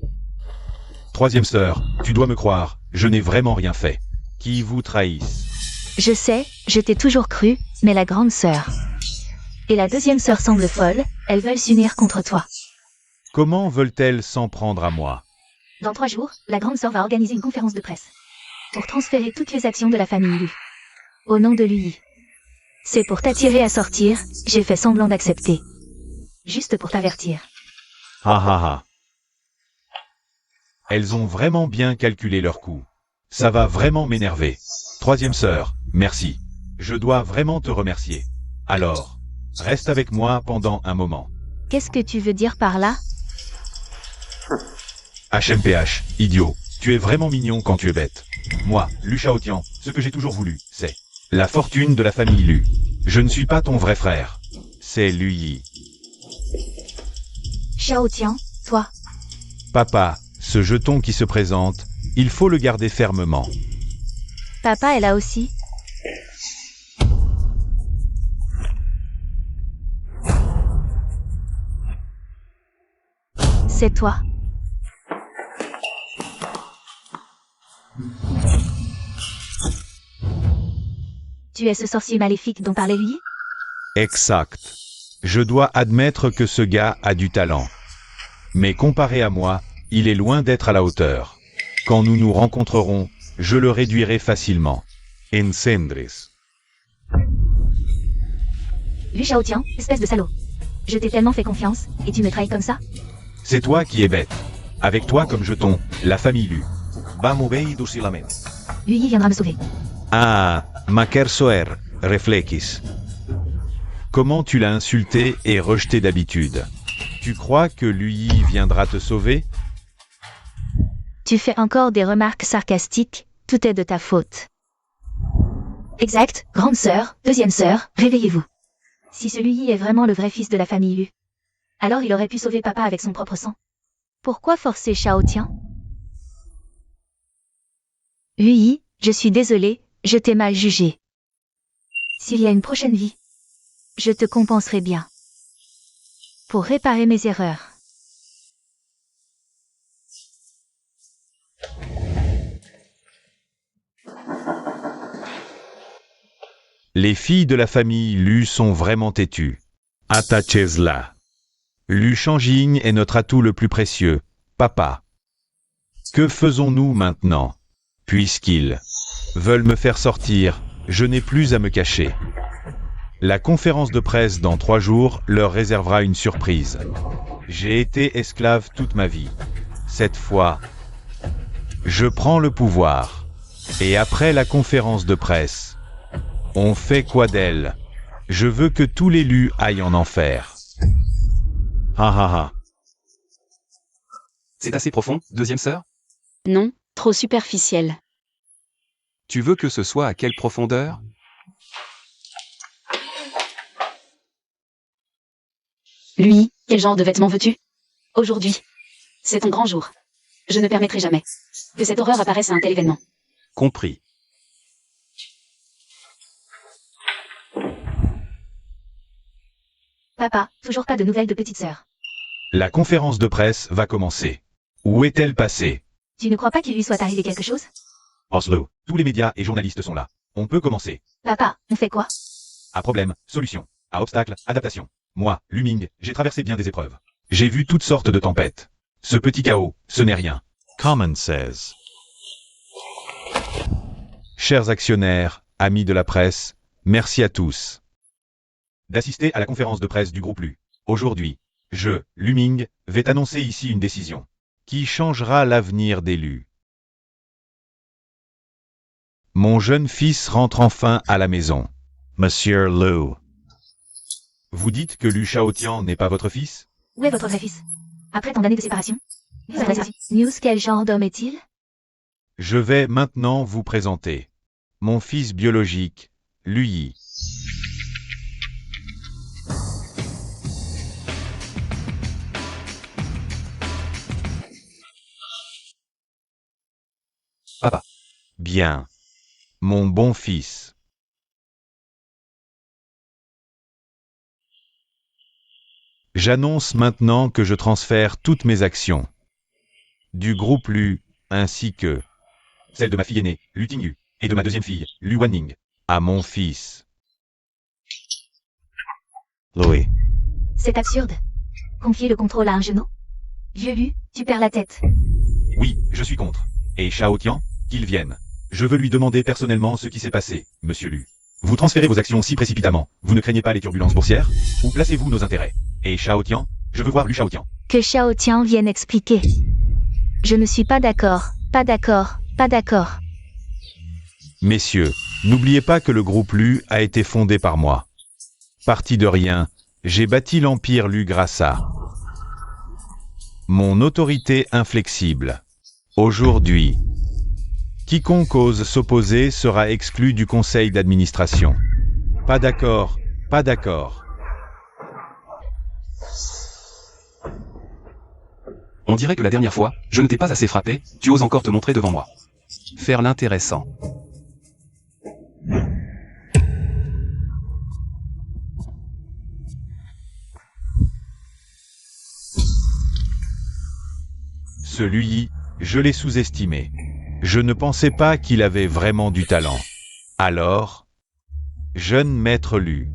Troisième sœur, tu dois me croire, je n'ai vraiment rien fait. Qui vous trahisse? Je sais, je t'ai toujours cru, mais la grande sœur. Et la deuxième sœur semble folle, elles veulent s'unir contre toi. Comment veulent-elles s'en prendre à moi? Dans 3 jours, la grande sœur va organiser une conférence de presse pour transférer toutes les actions de la famille Lu au nom de Lu Yi. C'est pour t'attirer à sortir, j'ai fait semblant d'accepter. Juste pour t'avertir. Ha ha ha. Elles ont vraiment bien calculé leur coup. Ça va vraiment m'énerver. Troisième sœur, merci. Je dois vraiment te remercier. Alors, reste avec moi pendant un moment. Qu'est-ce que tu veux dire par là? HMPH, idiot. Tu es vraiment mignon quand tu es bête. Moi, Lu Shaotian, ce que j'ai toujours voulu, c'est la fortune de la famille Lu. Je ne suis pas ton vrai frère. C'est Lu Yi. Shaotian, toi. Papa, ce jeton qui se présente, il faut le garder fermement. Papa est là aussi. C'est toi. Tu es ce sorcier maléfique dont parlait Lu Yi? Exact. Je dois admettre que ce gars a du talent. Mais comparé à moi, il est loin d'être à la hauteur. Quand nous nous rencontrerons, je le réduirai facilement. Encendres. Lu Shaotian, espèce de salaud. Je t'ai tellement fait confiance, et tu me trahis comme ça? C'est toi qui es bête. Avec toi comme jeton, la famille Lu. Lu Yi viendra me sauver. Ah, ma chère sœur, réfléchis. Comment tu l'as insulté et rejeté d'habitude? Tu crois que Lu Yi viendra te sauver? Tu fais encore des remarques sarcastiques, tout est de ta faute. Exact, grande sœur, deuxième sœur, réveillez-vous. Si ce Lu Yi est vraiment le vrai fils de la famille Lu, Alors il aurait pu sauver papa avec son propre sang. Pourquoi forcer Shao Tian? Oui, je suis désolée, je t'ai mal jugé. S'il y a une prochaine vie, je te compenserai bien. Pour réparer mes erreurs. Les filles de la famille Lu sont vraiment têtues. Attachez-la. Lu Shangjing est notre atout le plus précieux, papa. Que faisons-nous maintenant? Puisqu'ils veulent me faire sortir, je n'ai plus à me cacher. La conférence de presse dans 3 jours leur réservera une surprise. J'ai été esclave toute ma vie. Cette fois, je prends le pouvoir. Et après la conférence de presse, on fait quoi d'elle? Je veux que tous les Lu aillent en enfer. Ha ha ha. C'est assez profond, deuxième sœur? Non, trop superficiel. Tu veux que ce soit à quelle profondeur? Lui, quel genre de vêtements veux-tu? Aujourd'hui, c'est ton grand jour. Je ne permettrai jamais que cette horreur apparaisse à un tel événement. Compris. Papa, toujours pas de nouvelles de petite sœur. La conférence de presse va commencer. Où est-elle passée? Tu ne crois pas qu'il lui soit arrivé quelque chose? Oslo, tous les médias et journalistes sont là. On peut commencer. Papa, on fait quoi? À problème, solution. À obstacle, adaptation. Moi, Lu Ming, j'ai traversé bien des épreuves. J'ai vu toutes sortes de tempêtes. Ce petit chaos, ce n'est rien. Common says. Chers actionnaires, amis de la presse, merci à tous d'assister à la conférence de presse du groupe Lu. Aujourd'hui, je, Lu Ming, vais annoncer ici une décision qui changera l'avenir des Lu. Mon jeune fils rentre enfin à la maison. Monsieur Lu. Vous dites que Lu Shaotian n'est pas votre fils? Où est votre vrai fils? Après tant d'années de séparation? News, quel genre d'homme est-il? Je vais maintenant vous présenter mon fils biologique, Lu Yi. Papa. Bien. Mon bon fils. J'annonce maintenant que je transfère toutes mes actions du groupe Lu, ainsi que celle de ma fille aînée, Lu Tingyu, et de ma deuxième fille, Lu Wanning, à mon fils. Louis. C'est absurde. Confier le contrôle à un genou? Vieux Lu, tu perds la tête. Oui, je suis contre. Et Shao Tian, qu'il vienne. Je veux lui demander personnellement ce qui s'est passé, monsieur Lu. Vous transférez vos actions si précipitamment, vous ne craignez pas les turbulences boursières? Où placez-vous nos intérêts? Et Shao Tian, je veux voir Lu Shao Tian. Que Shao Tian vienne expliquer. Je ne suis pas d'accord, pas d'accord, pas d'accord. Messieurs, n'oubliez pas que le groupe Lu a été fondé par moi. Parti de rien, j'ai bâti l'empire Lu grâce à mon autorité inflexible. Aujourd'hui, quiconque ose s'opposer sera exclu du conseil d'administration. Pas d'accord, pas d'accord. On dirait que la dernière fois, je ne t'ai pas assez frappé, tu oses encore te montrer devant moi. Faire l'intéressant. Celui, je l'ai sous-estimé. Je ne pensais pas qu'il avait vraiment du talent. Alors, jeune maître Lu,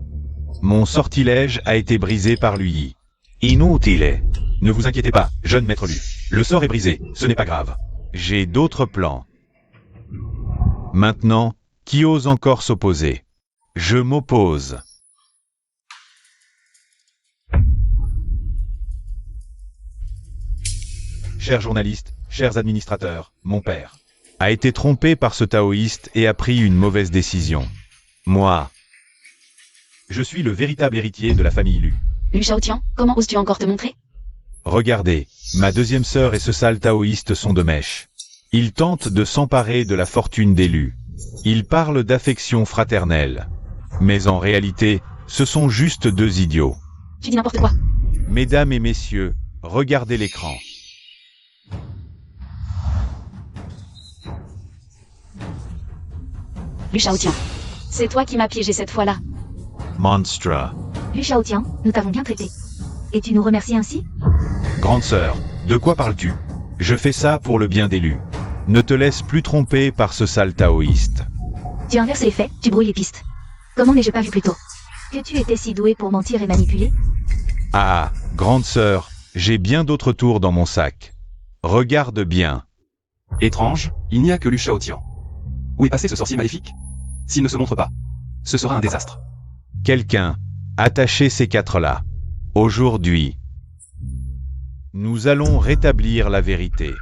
mon sortilège a été brisé par Lui. Inutile. Ne vous inquiétez pas, jeune maître Lu. Le sort est brisé, ce n'est pas grave. J'ai d'autres plans. Maintenant, qui ose encore s'opposer? Je m'oppose. Chers journalistes, chers administrateurs, mon père a été trompé par ce taoïste et a pris une mauvaise décision. Moi, je suis le véritable héritier de la famille Lu. Lu Shaotian, comment oses-tu encore te montrer? Regardez, ma deuxième sœur et ce sale taoïste sont de mèche. Ils tentent de s'emparer de la fortune des Lu. Ils parlent d'affection fraternelle. Mais en réalité, ce sont juste deux idiots. Tu dis n'importe quoi. Mesdames et messieurs, regardez l'écran. Lu Shaotian. C'est toi qui m'as piégé cette fois-là. Monstra. Lu Shaotian, nous t'avons bien traité. Et tu nous remercies ainsi? Grande sœur, de quoi parles-tu? Je fais ça pour le bien d'Elu. Ne te laisse plus tromper par ce sale taoïste. Tu inverses les faits, tu brouilles les pistes. Comment n'ai-je pas vu plus tôt? Que tu étais si doué pour mentir et manipuler? Ah, grande sœur, j'ai bien d'autres tours dans mon sac. Regarde bien. Étrange, il n'y a que Lu Shaotian. Où est passé ce sorcier maléfique? S'il ne se montre pas, ce sera un désastre. Quelqu'un, attachez ces quatre-là. Aujourd'hui, nous allons rétablir la vérité.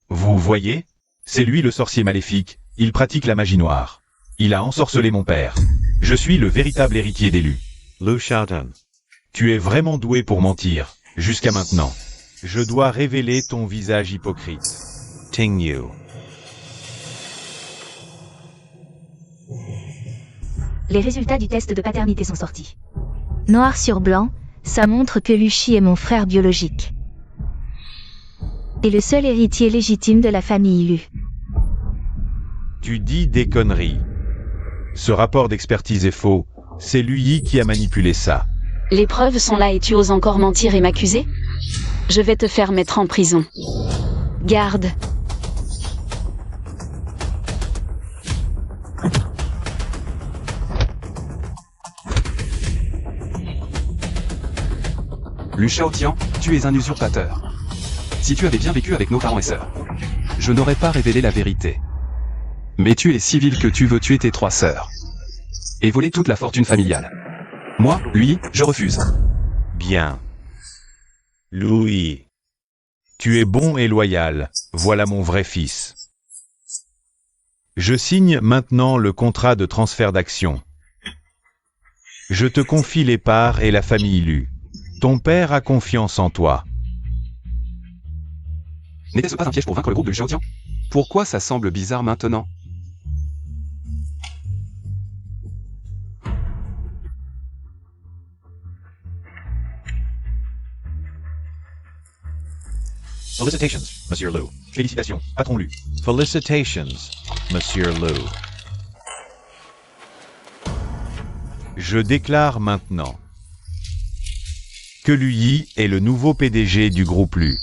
Vous voyez? C'est lui le sorcier maléfique, il pratique la magie noire. Il a ensorcelé mon père. Je suis le véritable héritier d'Elu. Lu Shaotian. Tu es vraiment doué pour mentir, jusqu'à maintenant. Je dois révéler ton visage hypocrite. Ting Yu. Les résultats du test de paternité sont sortis. Noir sur blanc, ça montre que Luchi est mon frère biologique. Et le seul héritier légitime de la famille Lu. Tu dis des conneries. Ce rapport d'expertise est faux. C'est lui qui a manipulé ça. Les preuves sont là et tu oses encore mentir et m'accuser? Je vais te faire mettre en prison. Garde. Lu Shaotian, tu es un usurpateur. Si tu avais bien vécu avec nos parents et sœurs, je n'aurais pas révélé la vérité. Mais tu es si vil que tu veux tuer tes 3 sœurs. Et voler toute la fortune familiale. Moi, lui, je refuse. Bien. Louis. Tu es bon et loyal, voilà mon vrai fils. Je signe maintenant le contrat de transfert d'action. Je te confie les parts et la famille Lu. Ton père a confiance en toi. N'était-ce pas un piège pour vaincre le groupe de Lu Shaotian? Pourquoi ça semble bizarre maintenant? Felicitations, Monsieur Lu. Félicitations, patron Lu. Felicitations, Monsieur Lu. Je déclare maintenant que Lu Yi est le nouveau PDG du groupe Lu.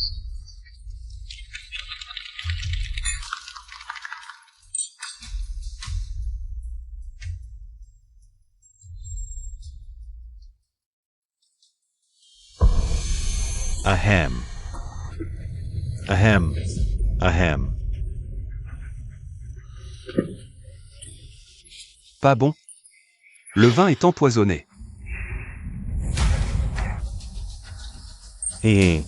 Ahem. Ahem. Ahem. Pas bon. Le vin est empoisonné. Hé.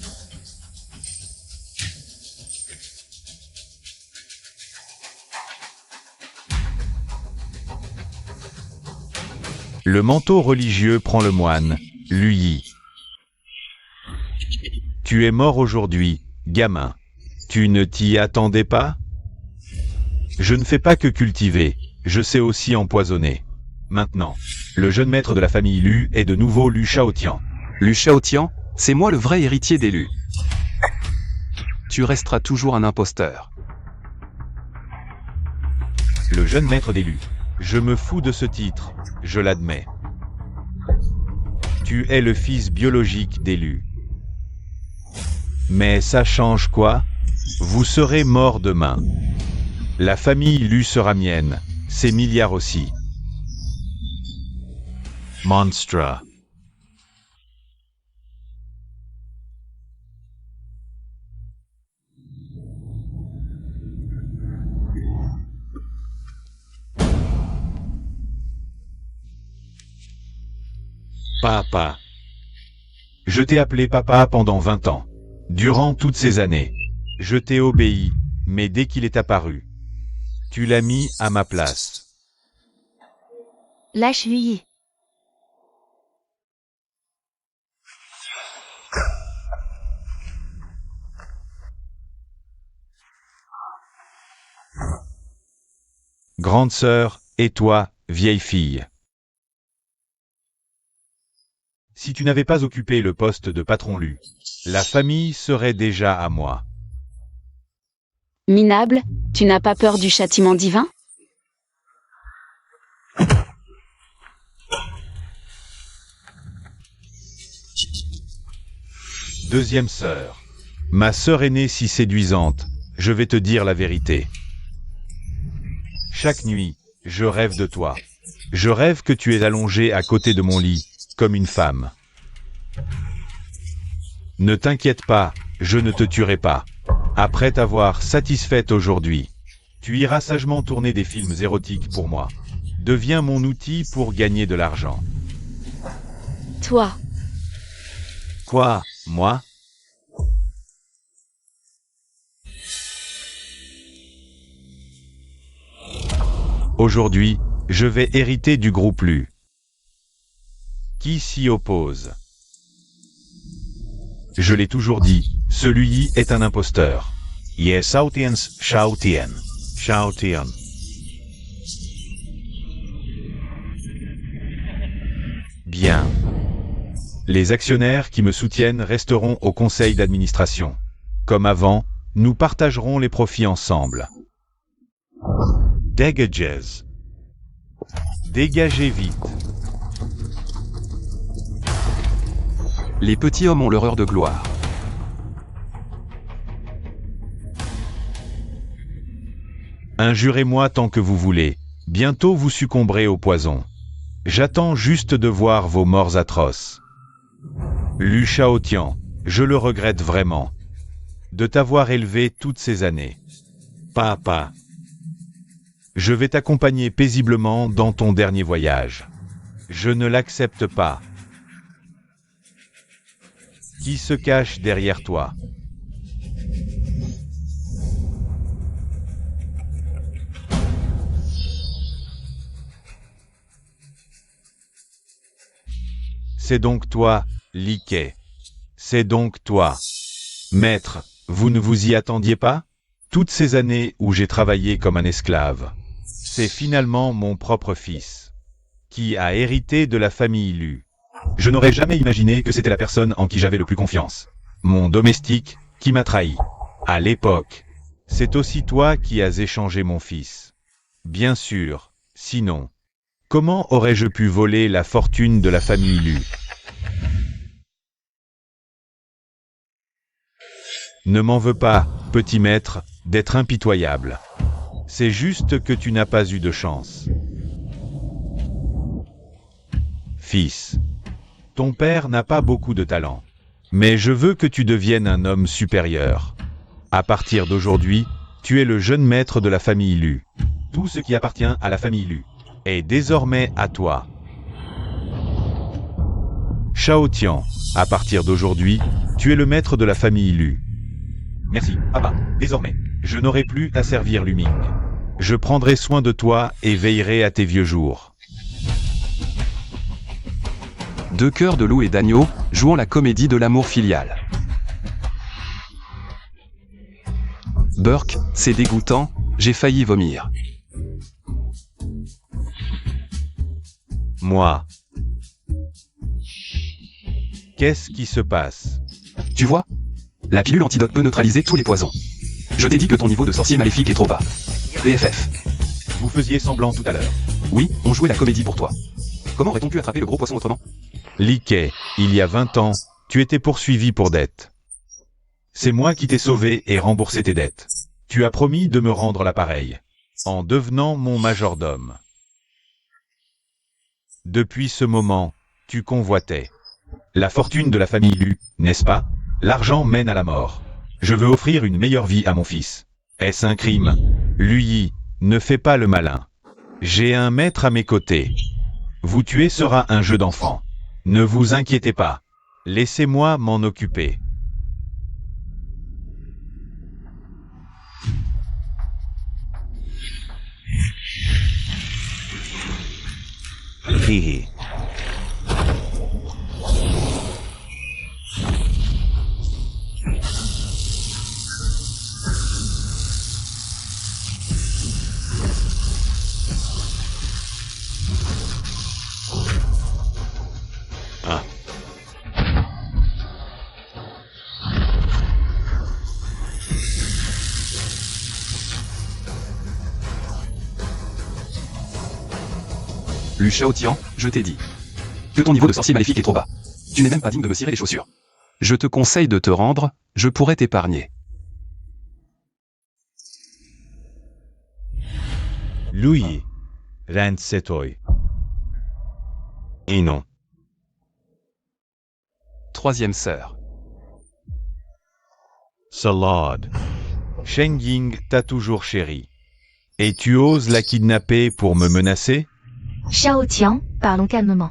Le manteau religieux prend le moine, Lu Yi. Tu es mort aujourd'hui, gamin. Tu ne t'y attendais pas? Je ne fais pas que cultiver, je sais aussi empoisonner. Maintenant, le jeune maître de la famille Lu est de nouveau Lu Shaotian. Lu Shaotian, c'est moi le vrai héritier des Lu. Tu resteras toujours un imposteur. Le jeune maître des Lu. Je me fous de ce titre, je l'admets. Tu es le fils biologique des Lu. Mais ça change quoi? Vous serez mort demain. La famille Lu sera mienne, ses milliards aussi. Monstra. Papa. Je t'ai appelé papa pendant 20 ans. Durant toutes ces années. Je t'ai obéi, mais dès qu'il est apparu, tu l'as mis à ma place. Lâche Lu Yi. grande sœur, et toi, vieille fille. Si tu n'avais pas occupé le poste de patron Lu, la famille serait déjà à moi. Minable, tu n'as pas peur du châtiment divin? Deuxième sœur. Ma sœur aînée si séduisante, je vais te dire la vérité. Chaque nuit, je rêve de toi. Je rêve que tu es allongée à côté de mon lit, comme une femme. Ne t'inquiète pas, je ne te tuerai pas. Après t'avoir satisfaite aujourd'hui, tu iras sagement tourner des films érotiques pour moi. Deviens mon outil pour gagner de l'argent. Toi, Quoi, moi? Aujourd'hui, je vais hériter du groupe Lu. Qui s'y oppose? Je l'ai toujours dit, celui-ci est un imposteur. Yes, audience, Shaotien. Shaotien. Bien. Les actionnaires qui me soutiennent resteront au conseil d'administration. Comme avant, nous partagerons les profits ensemble. Dégagez. Dégagez vite. Les petits hommes ont leur heure de gloire. Injurez-moi tant que vous voulez. Bientôt vous succomberez au poison. J'attends juste de voir vos morts atroces. Lu Shaotian, je le regrette vraiment. De t'avoir élevé toutes ces années. Papa. Je vais t'accompagner paisiblement dans ton dernier voyage. Je ne l'accepte pas. Qui se cache derrière toi? C'est donc toi, Li Ke. C'est donc toi. Maître, vous ne vous y attendiez pas? Toutes ces années où j'ai travaillé comme un esclave, c'est finalement mon propre fils, qui a hérité de la famille Lu. Je n'aurais jamais imaginé que c'était la personne en qui j'avais le plus confiance. Mon domestique, qui m'a trahi. À l'époque, c'est aussi toi qui as échangé mon fils. Bien sûr, sinon, comment aurais-je pu voler la fortune de la famille Lu? Ne m'en veux pas, petit maître, d'être impitoyable. C'est juste que tu n'as pas eu de chance. Fils, ton père n'a pas beaucoup de talent, mais je veux que tu deviennes un homme supérieur. À partir d'aujourd'hui, tu es le jeune maître de la famille Lu. Tout ce qui appartient à la famille Lu est désormais à toi. Shaotian, à partir d'aujourd'hui, tu es le maître de la famille Lu. Merci, papa. Désormais, je n'aurai plus à servir Lu Ming. Je prendrai soin de toi et veillerai à tes vieux jours. Deux cœurs de loup et d'agneau, jouant la comédie de l'amour filial. Burke, c'est dégoûtant, j'ai failli vomir. Moi. Qu'est-ce qui se passe? Tu vois? La pilule antidote peut neutraliser tous les poisons. Je t'ai dit que ton niveau de sorcier maléfique est trop bas. BFF. Vous faisiez semblant tout à l'heure. Oui, on jouait la comédie pour toi. Comment aurait-on pu attraper le gros poisson autrement? Li Ke, il y a 20 ans, tu étais poursuivi pour dette. C'est moi qui t'ai sauvé et remboursé tes dettes. Tu as promis de me rendre l'appareil, en devenant mon majordome. Depuis ce moment, tu convoitais la fortune de la famille Lu, n'est-ce pas? L'argent mène à la mort. Je veux offrir une meilleure vie à mon fils. Est-ce un crime? Lui, ne fais pas le malin. J'ai un maître à mes côtés. Vous tuer sera un jeu d'enfant. Ne vous inquiétez pas. Laissez-moi m'en occuper. Hihi. Lu Shaotian, je t'ai dit que ton niveau de sorcier maléfique est trop bas. Tu n'es même pas digne de me cirer les chaussures. Je te conseille de te rendre, je pourrais t'épargner. Lui, Rensetoi. Et non. Troisième sœur. Salad. Shen Ying t'a toujours chéri. Et tu oses la kidnapper pour me menacer? Xiao Tian, parlons calmement.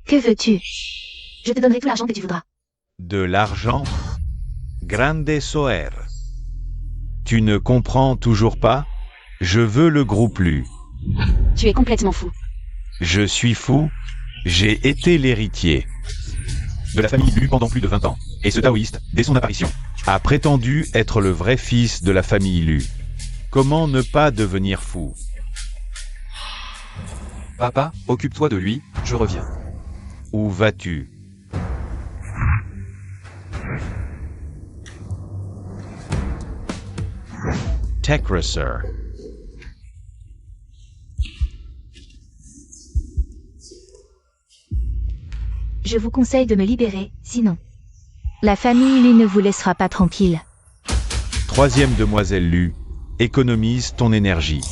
Que veux-tu? Je te donnerai tout l'argent que tu voudras. De l'argent? Grande Soer. Tu ne comprends toujours pas? Je veux le groupe Lu. Tu es complètement fou. Je suis fou? J'ai été l'héritier De la famille Lu pendant plus de 20 ans. Et ce taoïste, dès son apparition, a prétendu être le vrai fils de la famille Lu. Comment ne pas devenir fou? papa, occupe-toi de lui, je reviens. Où vas-tu? Techracer. Je vous conseille de me libérer, sinon. La famille Lu ne vous laissera pas tranquille. Troisième demoiselle Lu, économise ton énergie.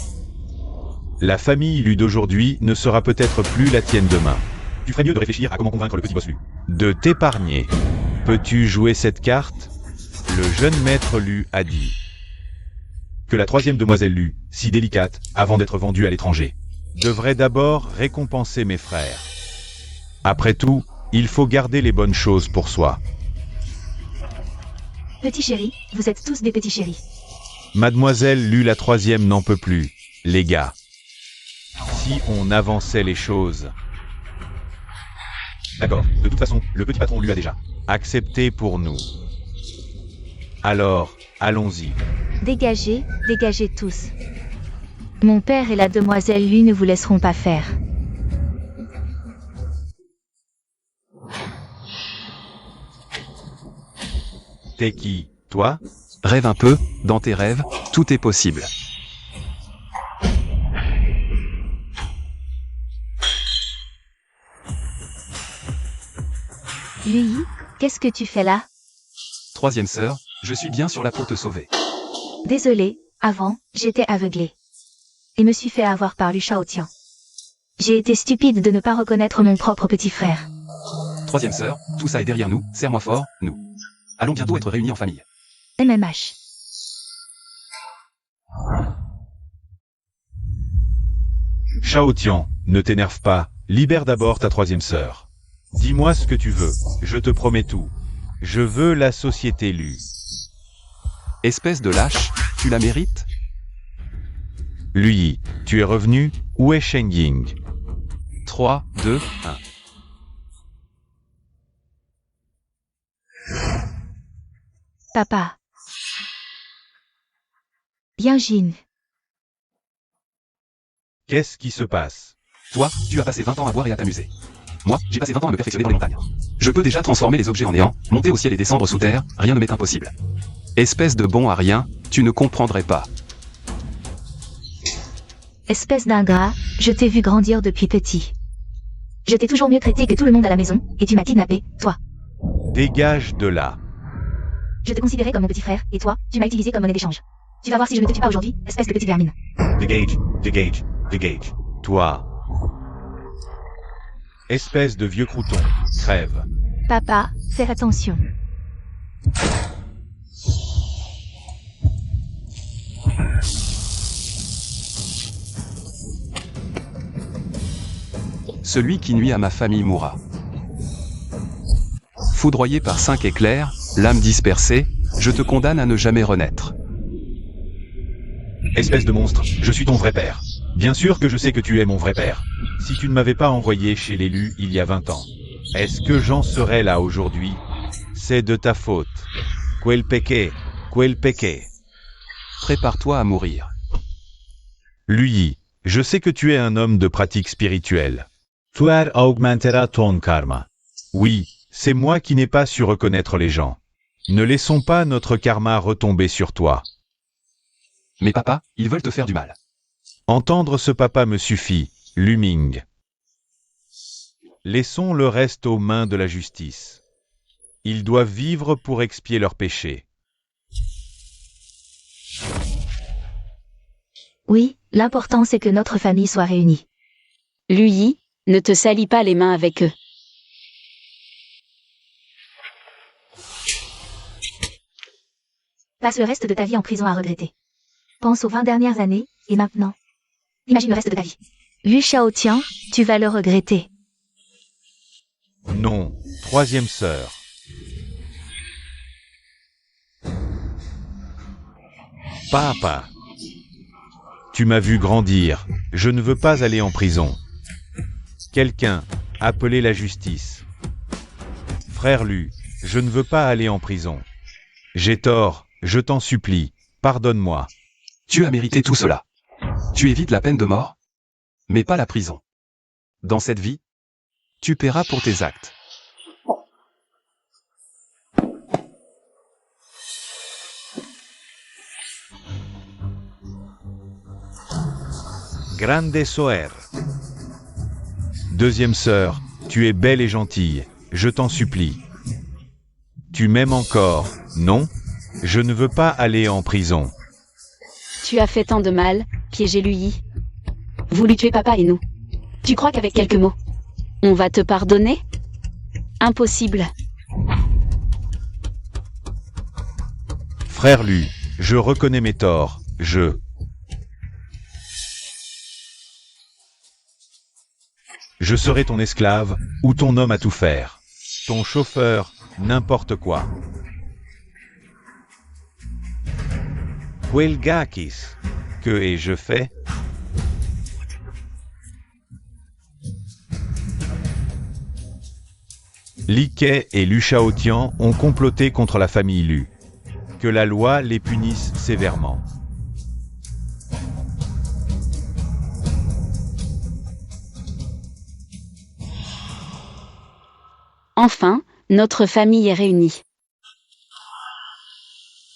La famille Lu d'aujourd'hui ne sera peut-être plus la tienne demain. Tu ferais mieux de réfléchir à comment convaincre le petit boss Lu. De t'épargner. Peux-tu jouer cette carte? Le jeune maître Lu a dit Que la troisième demoiselle Lu, si délicate, avant d'être vendue à l'étranger, devrait d'abord récompenser mes frères. Après tout, il faut garder les bonnes choses pour soi. Petit chéri, vous êtes tous des petits chéris. Mademoiselle Lu la troisième n'en peut plus, les gars. Si on avançait les choses. D'accord, de toute façon, le petit patron Lu a déjà accepté pour nous. Alors, allons-y. Dégagez, dégagez tous. Mon père et la demoiselle Lu ne vous laisseront pas faire. T'es qui, toi? Rêve un peu, dans tes rêves, tout est possible. Lui, qu'est-ce que tu fais là? Troisième sœur, je suis bien sur la pour te sauver. Désolé, avant, j'étais aveuglé. Et me suis fait avoir par Lu Shaotian. J'ai été stupide de ne pas reconnaître mon propre petit frère. Troisième sœur, tout ça est derrière nous, serre-moi fort, nous. Allons bientôt être réunis en famille. MMH. Shaotian, ne t'énerve pas, libère d'abord ta troisième sœur. Dis-moi ce que tu veux, je te promets tout. Je veux la société Lu. Espèce de lâche, tu la mérites? Lui, tu es revenu, où est Shen Ying? 3, 2, 1. Papa. Bien Jin. Qu'est-ce qui se passe? Toi, tu as passé 20 ans à boire et à t'amuser. Moi, j'ai passé 20 ans à me perfectionner dans les montagnes. Je peux déjà transformer les objets en néant, monter au ciel et descendre sous terre, rien ne m'est impossible. Espèce de bon à rien, tu ne comprendrais pas. Espèce d'ingrat, je t'ai vu grandir depuis petit. Je t'ai toujours mieux traité que tout le monde à la maison, et tu m'as kidnappé, toi. Dégage de là. Je te considérais comme mon petit frère, et toi, tu m'as utilisé comme monnaie d'échange. Tu vas voir si je ne te tue pas aujourd'hui, espèce de petite vermine. Dégage, dégage, dégage. Toi. Espèce de vieux crouton, crève. Papa, fais attention. Celui qui nuit à ma famille mourra. Foudroyé par 5 éclairs, l'âme dispersée, je te condamne à ne jamais renaître. Espèce de monstre, je suis ton vrai père. Bien sûr que je sais que tu es mon vrai père. Si tu ne m'avais pas envoyé chez l'élu il y a 20 ans, est-ce que j'en serais là aujourd'hui? C'est de ta faute. Quel péché, quel péché. Prépare-toi à mourir. Lui, je sais que tu es un homme de pratique spirituelle. Tu augmenteras ton karma. Oui, c'est moi qui n'ai pas su reconnaître les gens. Ne laissons pas notre karma retomber sur toi. Mais papa, ils veulent te faire du mal. Entendre ce papa me suffit, Lu Ming. Laissons le reste aux mains de la justice. Ils doivent vivre pour expier leurs péchés. Oui, l'important c'est que notre famille soit réunie. Lui, ne te salis pas les mains avec eux. Passe le reste de ta vie en prison à regretter. Pense aux 20 dernières années, et maintenant. Imagine le reste de ta vie. Lu Shaotian, tu vas le regretter. Non, troisième sœur. Papa. Tu m'as vu grandir, je ne veux pas aller en prison. Quelqu'un, appelez la justice. Frère Lu, je ne veux pas aller en prison. J'ai tort, je t'en supplie, pardonne-moi. Tu as mérité tout cela. Tu évites la peine de mort, mais pas la prison. Dans cette vie, tu paieras pour tes actes. Grande Soer. Deuxième sœur, tu es belle et gentille, je t'en supplie. Tu m'aimes encore, non? Je ne veux pas aller en prison. Tu as fait tant de mal, piégé Lui. Voulu tuer papa et nous. Tu crois qu'avec quelques mots, on va te pardonner? Impossible. Frère Lu, je reconnais mes torts, Je serai ton esclave, ou ton homme à tout faire. Ton chauffeur, n'importe quoi. Huelgakis. Que ai-je fait? Li Ke et Lu Shaotian ont comploté contre la famille Lu. Que la loi les punisse sévèrement. Enfin, notre famille est réunie.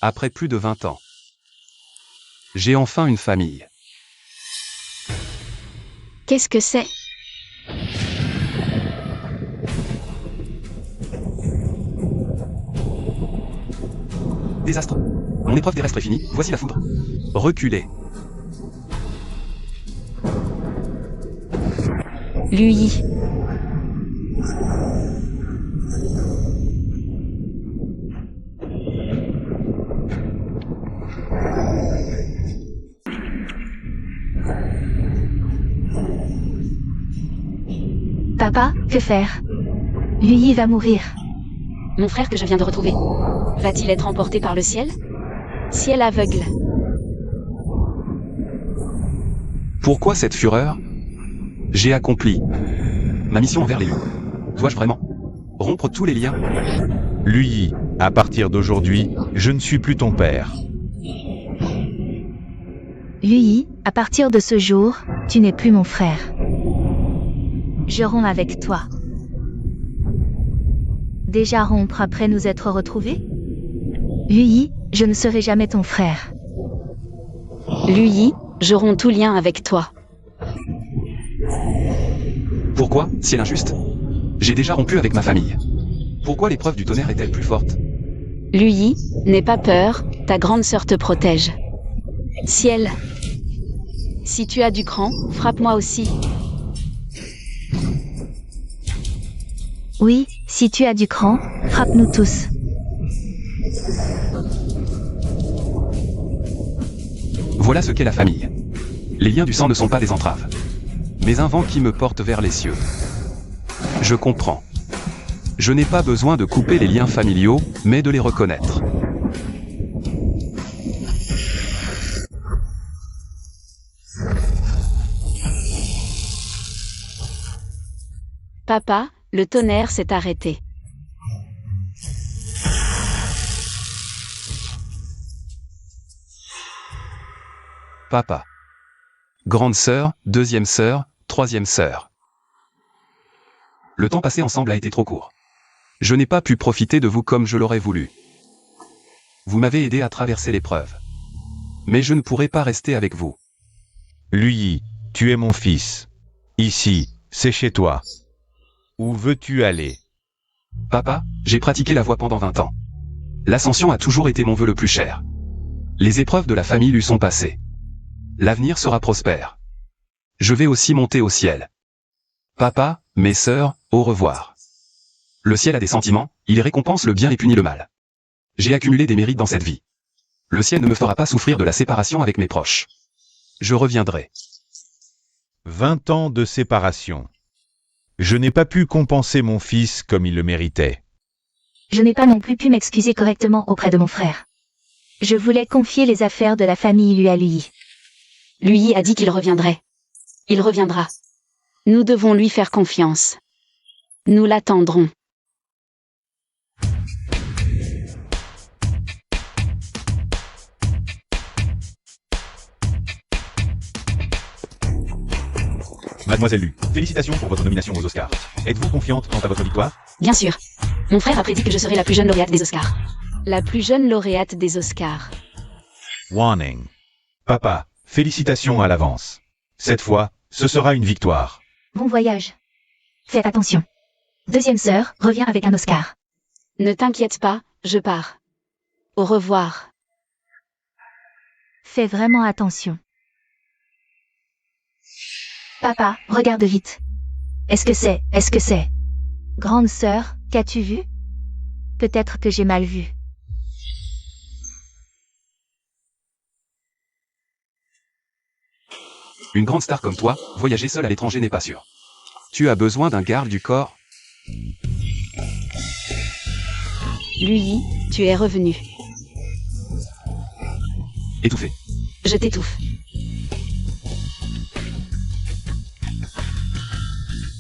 Après plus de 20 ans, j'ai enfin une famille. Qu'est-ce que c'est? Désastre. Mon épreuve terrestre est finie, voici la foudre. Reculez. Lui. Papa, que faire? Lui va mourir. Mon frère que je viens de retrouver. Va-t-il être emporté par le ciel? Ciel aveugle. Pourquoi cette fureur? J'ai accompli ma mission envers les loups. Dois-je vraiment rompre tous les liens? Lui, à partir d'aujourd'hui, je ne suis plus ton père. Lui, à partir de ce jour, tu n'es plus mon frère. Je romps avec toi. Déjà rompre après nous être retrouvés? Lui, je ne serai jamais ton frère. Lui, je romps tout lien avec toi. Pourquoi, ciel injuste? J'ai déjà rompu avec ma famille. Pourquoi l'épreuve du tonnerre est-elle plus forte? Lui, n'aie pas peur, ta grande sœur te protège. Ciel. Si tu as du cran, frappe-moi aussi. Oui, si tu as du cran, frappe-nous tous. Voilà ce qu'est la famille. Les liens du sang ne sont pas des entraves, mais un vent qui me porte vers les cieux. Je comprends. Je n'ai pas besoin de couper les liens familiaux, mais de les reconnaître. Papa, le tonnerre s'est arrêté. Papa. Grande sœur, deuxième sœur, troisième sœur. Le temps passé ensemble a été trop court. Je n'ai pas pu profiter de vous comme je l'aurais voulu. Vous m'avez aidé à traverser l'épreuve. Mais je ne pourrai pas rester avec vous. Lui, tu es mon fils. Ici, c'est chez toi. Où veux-tu aller? Papa, j'ai pratiqué la voie pendant 20 ans. L'ascension a toujours été mon vœu le plus cher. Les épreuves de la famille lui sont passées. L'avenir sera prospère. Je vais aussi monter au ciel. Papa, mes sœurs, au revoir. Le ciel a des sentiments, il récompense le bien et punit le mal. J'ai accumulé des mérites dans cette vie. Le ciel ne me fera pas souffrir de la séparation avec mes proches. Je reviendrai. 20 ans de séparation. Je n'ai pas pu compenser mon fils comme il le méritait. Je n'ai pas non plus pu m'excuser correctement auprès de mon frère. Je voulais confier les affaires de la famille lui à lui. Lui a dit qu'il reviendrait. Il reviendra. Nous devons lui faire confiance. Nous l'attendrons. Mademoiselle Lu, félicitations pour votre nomination aux Oscars. Êtes-vous confiante quant à votre victoire? Bien sûr. Mon frère a prédit que je serai la plus jeune lauréate des Oscars. La plus jeune lauréate des Oscars. Warning. Papa, félicitations à l'avance. Cette fois, ce sera une victoire. Bon voyage. Faites attention. Deuxième sœur revient avec un Oscar. Ne t'inquiète pas, je pars. Au revoir. Fais vraiment attention. Papa, regarde vite. Est-ce que c'est Grande sœur, qu'as-tu vu? Peut-être que j'ai mal vu. Une grande star comme toi, voyager seule à l'étranger n'est pas sûr. Tu as besoin d'un garde du corps. Lui, tu es revenu. Étouffé. Je t'étouffe.